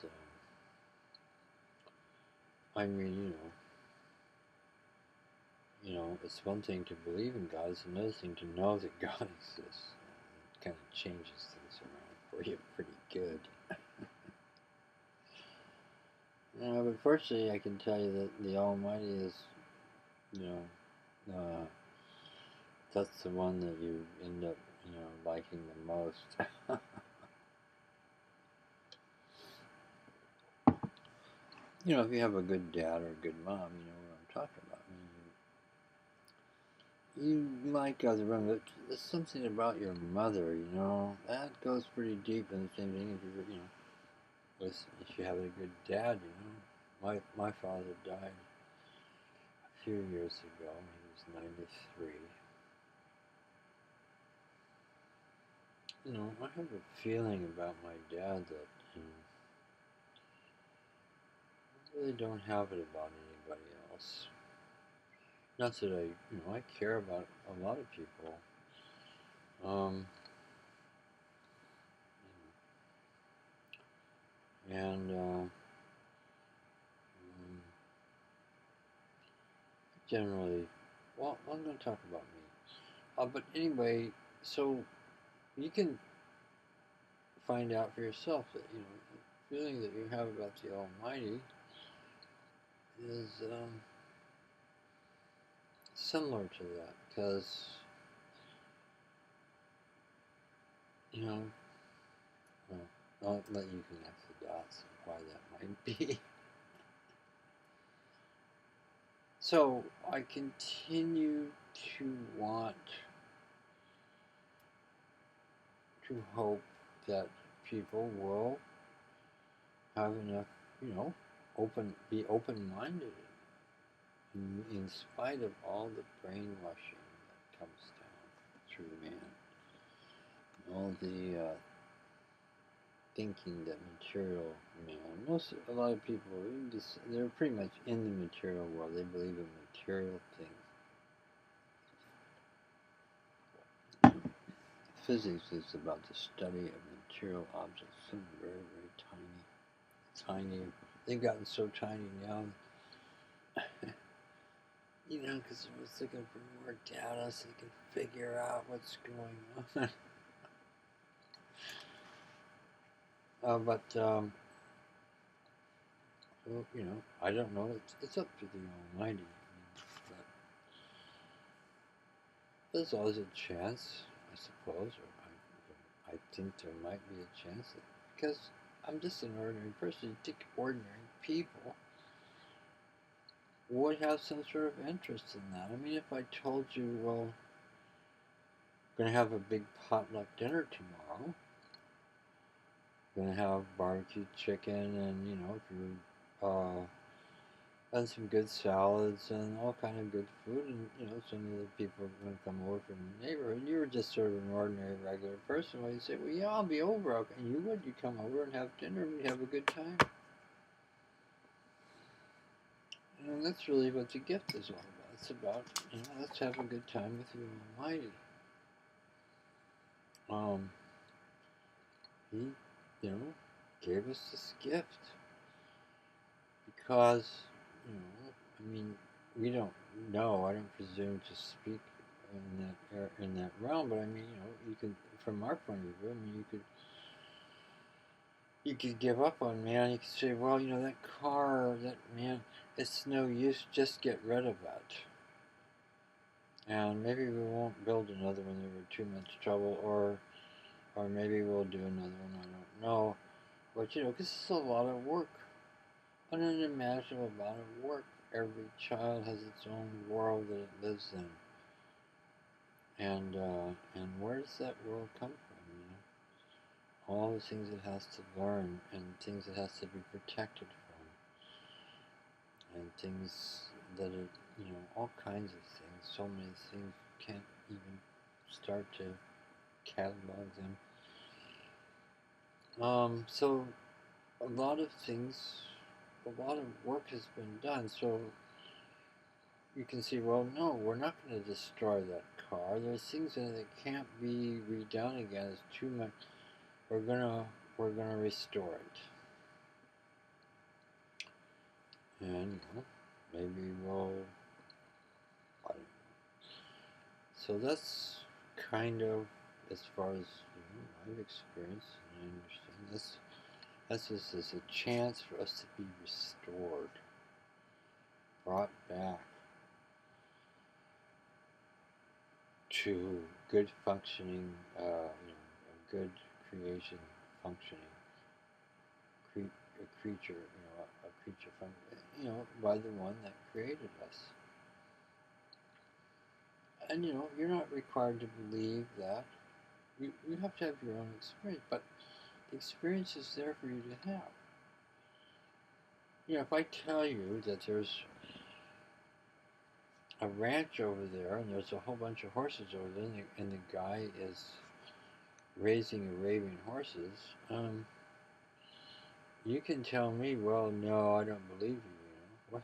it's one thing to believe in God, it's another thing to know that God exists. It kind of changes things around for you pretty good. But fortunately, I can tell you that the Almighty is, that's the one that you end up, liking the most. If you have a good dad or a good mom, you know what I'm talking about. You like other women, but there's something about your mother, that goes pretty deep. And the same thing if you have a good dad, My father died a few years ago. He was 93. I have a feeling about my dad that I really don't have it about anybody else. Not that I care about a lot of people. And generally, well, I'm going to talk about me. But anyway, so you can find out for yourself that, the feeling that you have about the Almighty is similar to that, because, well, I'll let you connect the dots of why that might be. So I continue to want to hope that people will have enough, be open-minded in spite of all the brainwashing that comes down through man, all the thinking that material man. A lot of people, they're pretty much in the material world. They believe in material things. Physics is about the study of material objects, some very, very tiny. They've gotten so tiny now, because they're looking for more data so they can figure out what's going on. But I don't know. It's up to the Almighty. But there's always a chance, I suppose, or I think there might be a chance because I'm just an ordinary person. You think ordinary people would have some sort of interest in that. I mean, if I told you, well, we're going to have a big potluck dinner tomorrow, we're going to have barbecue chicken and, and some good salads and all kind of good food, and, some of the people are going to come over from the neighborhood, and you were just sort of an ordinary, regular person, well, you say, well, yeah, I'll be over, and you come over and have dinner, and we have a good time. And that's really what the gift is all about. It's about, let's have a good time with the Almighty. He, gave us this gift because, we don't know. I don't presume to speak in that realm, but you can, from our point of view, you could give up on man. You could say, well, that car, that man, it's no use. Just get rid of it. And maybe we won't build another one. There were too much trouble, or maybe we'll do another one. I don't know. But you know, this is a lot of work, an unimaginable amount of work. Every child has its own world that it lives in, and where does that world come from? You know, all the things it has to learn, and things it has to be protected from, and things that are, you know, all kinds of things. So many things can't even start to catalog them. So a lot of things, a lot of work has been done. So you can see, well, no, we're not going to destroy that car. There's things in it that can't be redone again. It's too much. We're gonna restore it, and you know, maybe we'll. I don't know. So that's kind of as far as you know, I've experienced and I understand. This is a chance for us to be restored, brought back to good functioning, you know, a good creation functioning, a creature, you know, a creature from, you know, by the one that created us. And you know, you're not required to believe that. You have to have your own experience, but the experience is there for you to have. You know, if I tell you that there's a ranch over there and there's a whole bunch of horses over there, and the guy is raising Arabian horses, you can tell me, well, no, I don't believe you. You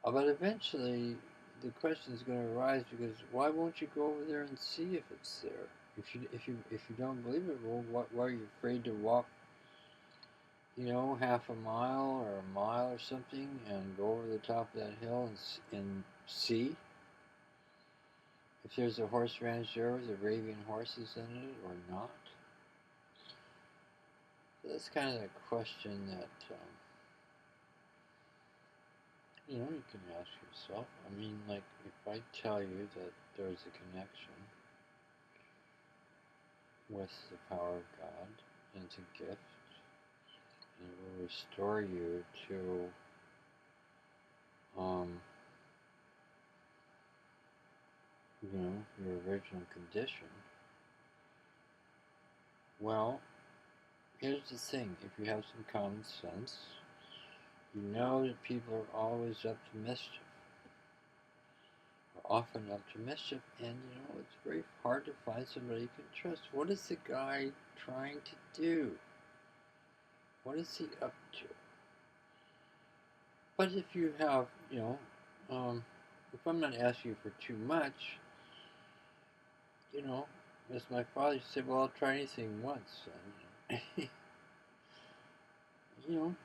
know, but eventually the question is going to arise because why won't you go over there and see if it's there? If you don't believe it, well, why are you afraid to walk? You know, half a mile or a mile or something, and go over the top of that hill and see if there's a horse ranch there with Arabian horses in it or not. So that's kind of a question that you know, you can ask yourself. I mean, like, if I tell you that there's a connection with the power of God, and it's a gift, and it will restore you to you know, your original condition. Well, here's the thing. If you have some common sense, you know that people are always up to mischief, or often up to mischief, and you know, it's very hard to find somebody you can trust. What is the guy trying to do? What is he up to? But if you have, you know, if I'm not asking you for too much, you know, as my father said, well, I'll try anything once. And, you know,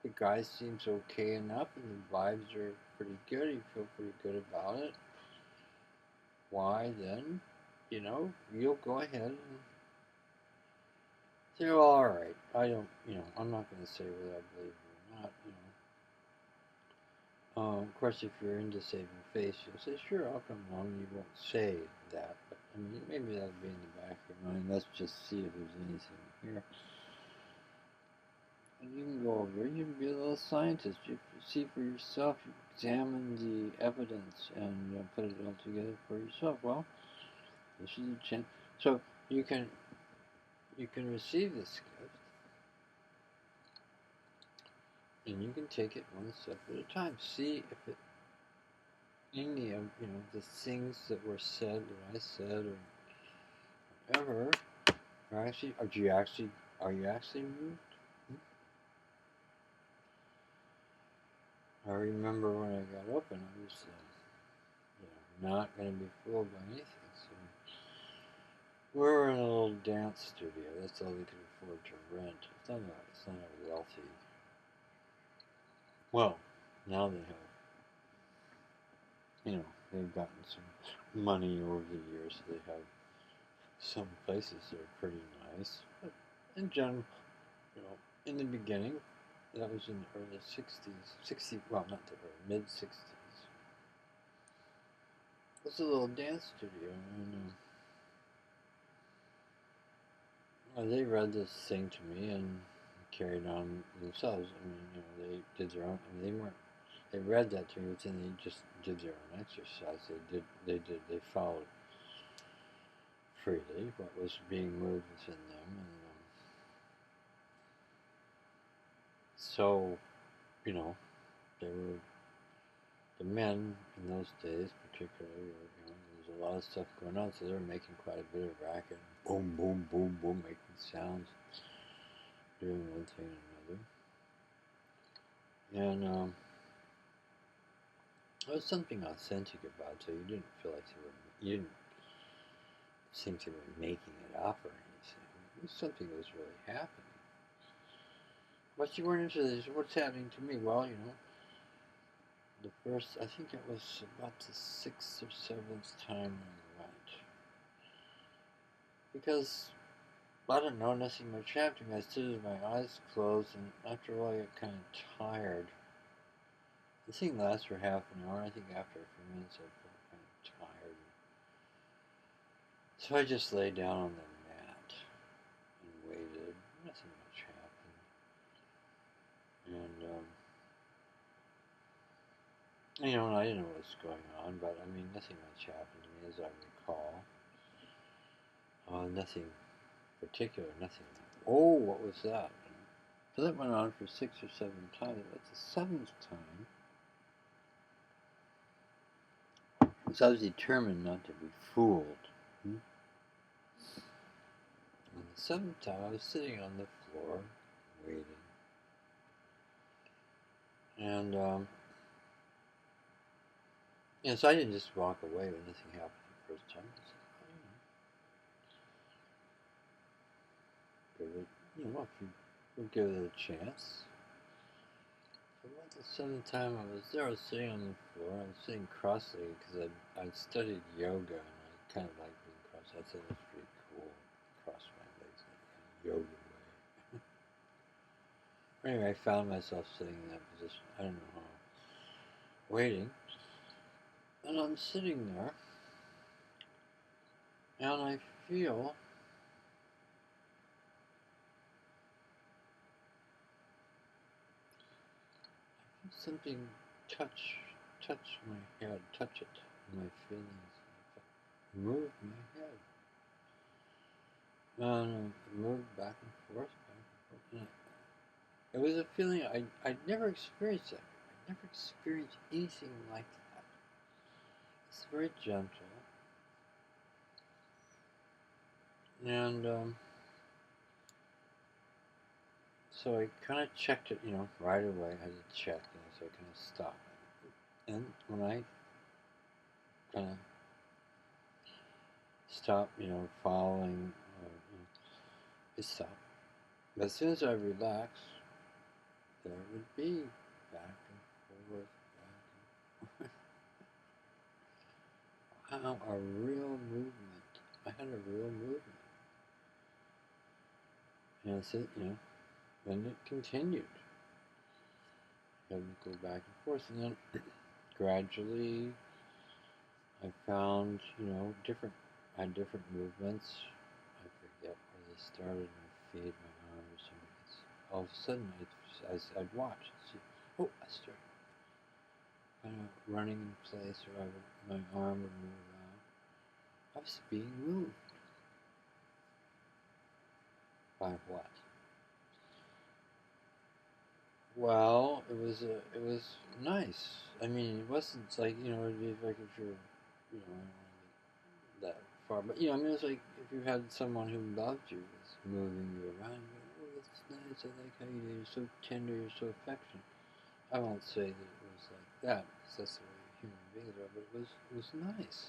the guy seems okay enough, and the vibes are pretty good. You feel pretty good about it. Why then, you know, you'll go ahead and say, well, all right. I don't, you know, I'm not going to say whether I believe you or not. You know, of course, if you're into saving face, you'll say, sure, I'll come along. You won't say that, but I mean, maybe that'll be in the back of your mind. Let's just see if there's anything here. And you can go over, you can be a little scientist. You see for yourself, you examine the evidence and put it all together for yourself. Well, this is a chance. So you can receive this gift, and you can take it one step at a time. See if it any of you know the things that were said, that I said, or whatever, are actually. Are you actually moved? I remember when I got up and I was, you know, not going to be fooled by anything. So we were in a little dance studio. That's all they could afford to rent. It's not a wealthy. Well, now they have, you know, they've gotten some money over the years. So they have some places that are pretty nice. But in general, you know, in the beginning, that was in the early 60s. Well, not the early, mid 60s. It was a little dance studio, and they read this thing to me and carried on themselves. I mean, they did their own. I mean, they weren't. They read that to me, but then they just did their own exercise. They followed freely what was being moved within them, and so they were the men in those days, particularly. There was a lot of stuff going on, so they were making quite a bit of racket, boom, boom, boom, boom, making sounds, doing one thing and another, and there was something authentic about it. So you didn't feel like you didn't seem to be making it up or anything. It was something that was really happening. But you weren't interested in what's happening to me. Well, the first, I think it was about the 6th or 7th time I went. Because, I don't know, nothing much happened. I stood with my eyes closed, and after a while I got kind of tired. The thing lasts for half an hour. I think after a few minutes I felt kind of tired. So I just lay down on the mat and waited. Nothing much happened. And I didn't know what was going on, but I mean, nothing much happened to me as I recall. Nothing particular, nothing. Oh, what was that? So that went on for 6 or 7 times. At the 7th time, so I was determined not to be fooled. On the 7th time, I was sitting on the floor, waiting. And, so I didn't just walk away when nothing happened the first time. I said, if you would give it a chance. So about the 7th time I was there, I was sitting on the floor. I was sitting cross-legged because I'd studied yoga, and I kind of liked being cross-legged. I thought it was pretty cool, cross my legs in a yoga way. Anyway, I found myself sitting in that position. I don't know how. Waiting. And I'm sitting there, and I feel something touch my head, touch it, my feelings, move my head. And it moved back and forth, And it was a feeling I'd never experienced that. I'd never experienced anything like that. It's very gentle. And so I kind of checked it, right away. I had to check, so I kind of stopped. And when I kind of stopped, following, it stopped. But as soon as I relaxed, there would be back and forth, back and forth. Wow, a real movement. I had a real movement. And so, then it continued. I would go back and forth, and then gradually I found, I had different movements. I forget where they started, my feet, my arms, and all of a sudden I'd watch and see, oh, I started kind of running in place, or my arm would move around. I was being moved. By what? Well, it was nice. I mean, it wasn't like, it'd be like if you're, that far, but I mean, it was like if you had someone who loved you, was moving you around. Oh, that's nice. I like how you do. You're so tender. You're so affectionate. I won't say that it was like that, because that's the way human beings are. But it was nice.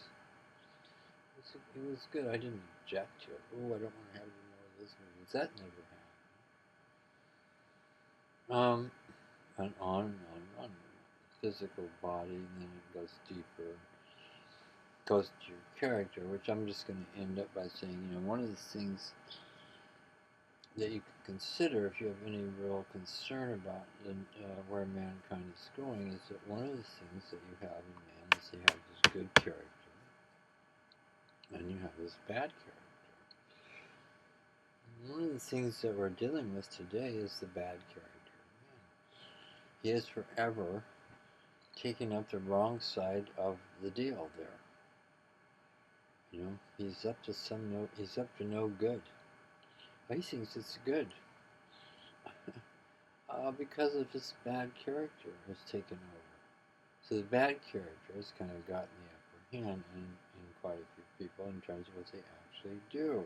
It was good. I didn't object to it. Oh, I don't want to have any more of those movies. That never happened. And on and on and on. Physical body, and then it goes deeper. Goes to your character, which I'm just going to end up by saying, one of the things that you can consider if you have any real concern about where mankind is going is that one of the things that you have in man is you have this good character and you have this bad character. One of the things that we're dealing with today is the bad character. He is forever taking up the wrong side of the deal there. You know, he's up to he's up to no good. He thinks it's good. Because of his bad character has taken over. So the bad character has kind of gotten the upper hand in quite a few people in terms of what they actually do.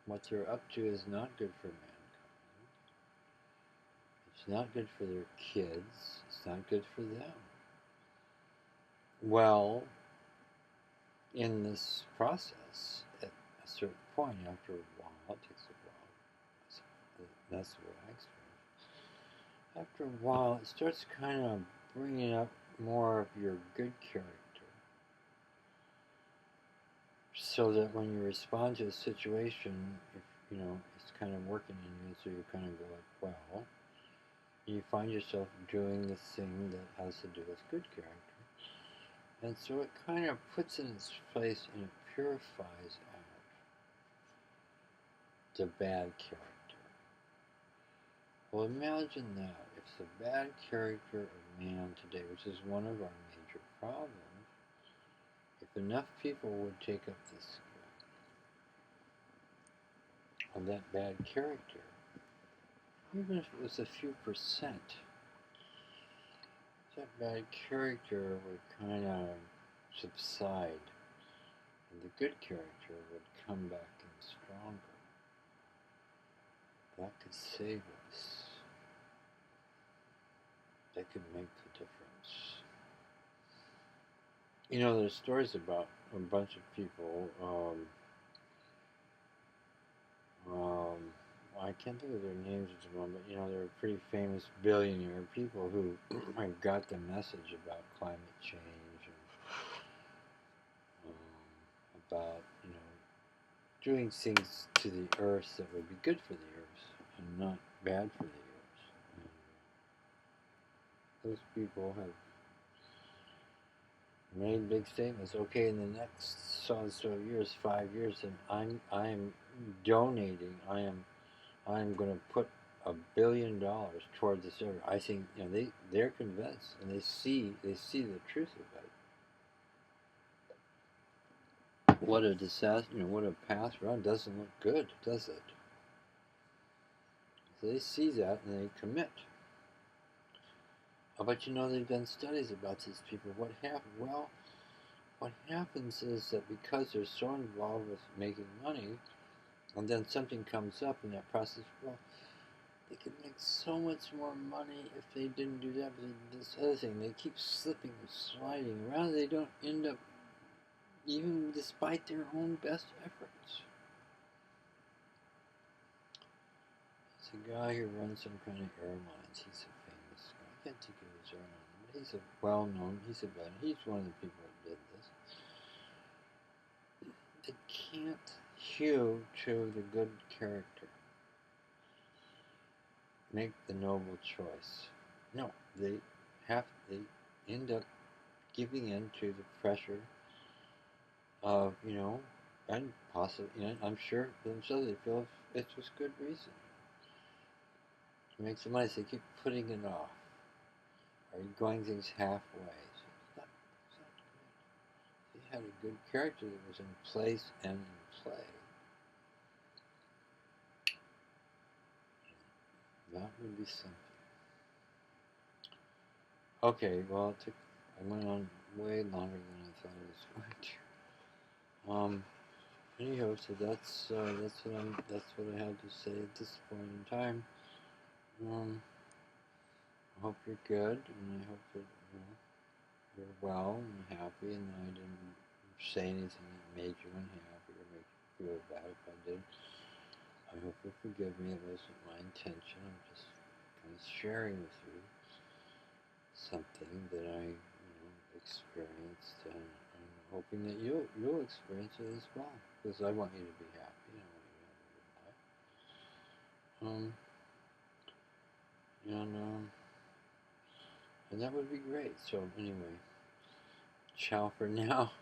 What they're up to is not good for mankind. It's not good for their kids. It's not good for them. Well, in this process, at a certain point, after a while, it takes a while. That's what I experienced. After a while, it starts kind of bringing up more of your good character. So that when you respond to a situation, if you know it's kind of working in you, so you kind of go like, well, you find yourself doing this thing that has to do with good character, and so it kind of puts in its place and it purifies out the bad character. Well, imagine that if the bad character of man today, which is one of our major problems, if enough people would take up this skill of that bad character, even if it was a few percent, that bad character would kind of subside, and the good character would come back in stronger. That could save us. That could make the difference. You know, there's stories about a bunch of people, I can't think of their names at the moment, but you know, they're pretty famous billionaire people who got the message about climate change and about, you know, doing things to the earth that would be good for the earth and not bad for the earth. And those people have made big statements. Okay, in the next so and so years, 5 years, and I'm donating. I'm going to put $1 billion towards this area. I think, you know, they're convinced and they see the truth of it. What a disaster! You know, what a path run. Doesn't look good, does it? So they see that and they commit. But you know, they've done studies about these people. What happened? Well, what happens is that because they're so involved with making money, and then something comes up in that process, well, they could make so much more money if they didn't do that. But this other thing, they keep slipping and sliding around. They don't end up, even despite their own best efforts. It's a guy who runs some kind of airlines. He's a famous guy. I can't think of his airline, but he's a well-known. He's one of the people that did this. They can't hew to the good character. Make the noble choice. No, they end up giving in to the pressure of, you know, and possibly, you know, I'm sure themselves they feel it was good reason to make some money. So they keep putting it off, or going things halfway. So it's not good. They had a good character that was in place and in play. That would be something. Okay, well, I went on way longer than I thought it was going to. Anyhow, so that's what I had to say at this point in time. I hope you're good, and I hope that you're well and happy, and I didn't say anything that made you unhappy or make you feel bad if I did. I hope you'll forgive me. It wasn't my intention. I'm just kind of sharing with you something that I experienced, and I'm hoping that you'll experience it as well, because I want you to be happy. I want you to have a good life. And that would be great. So anyway, ciao for now.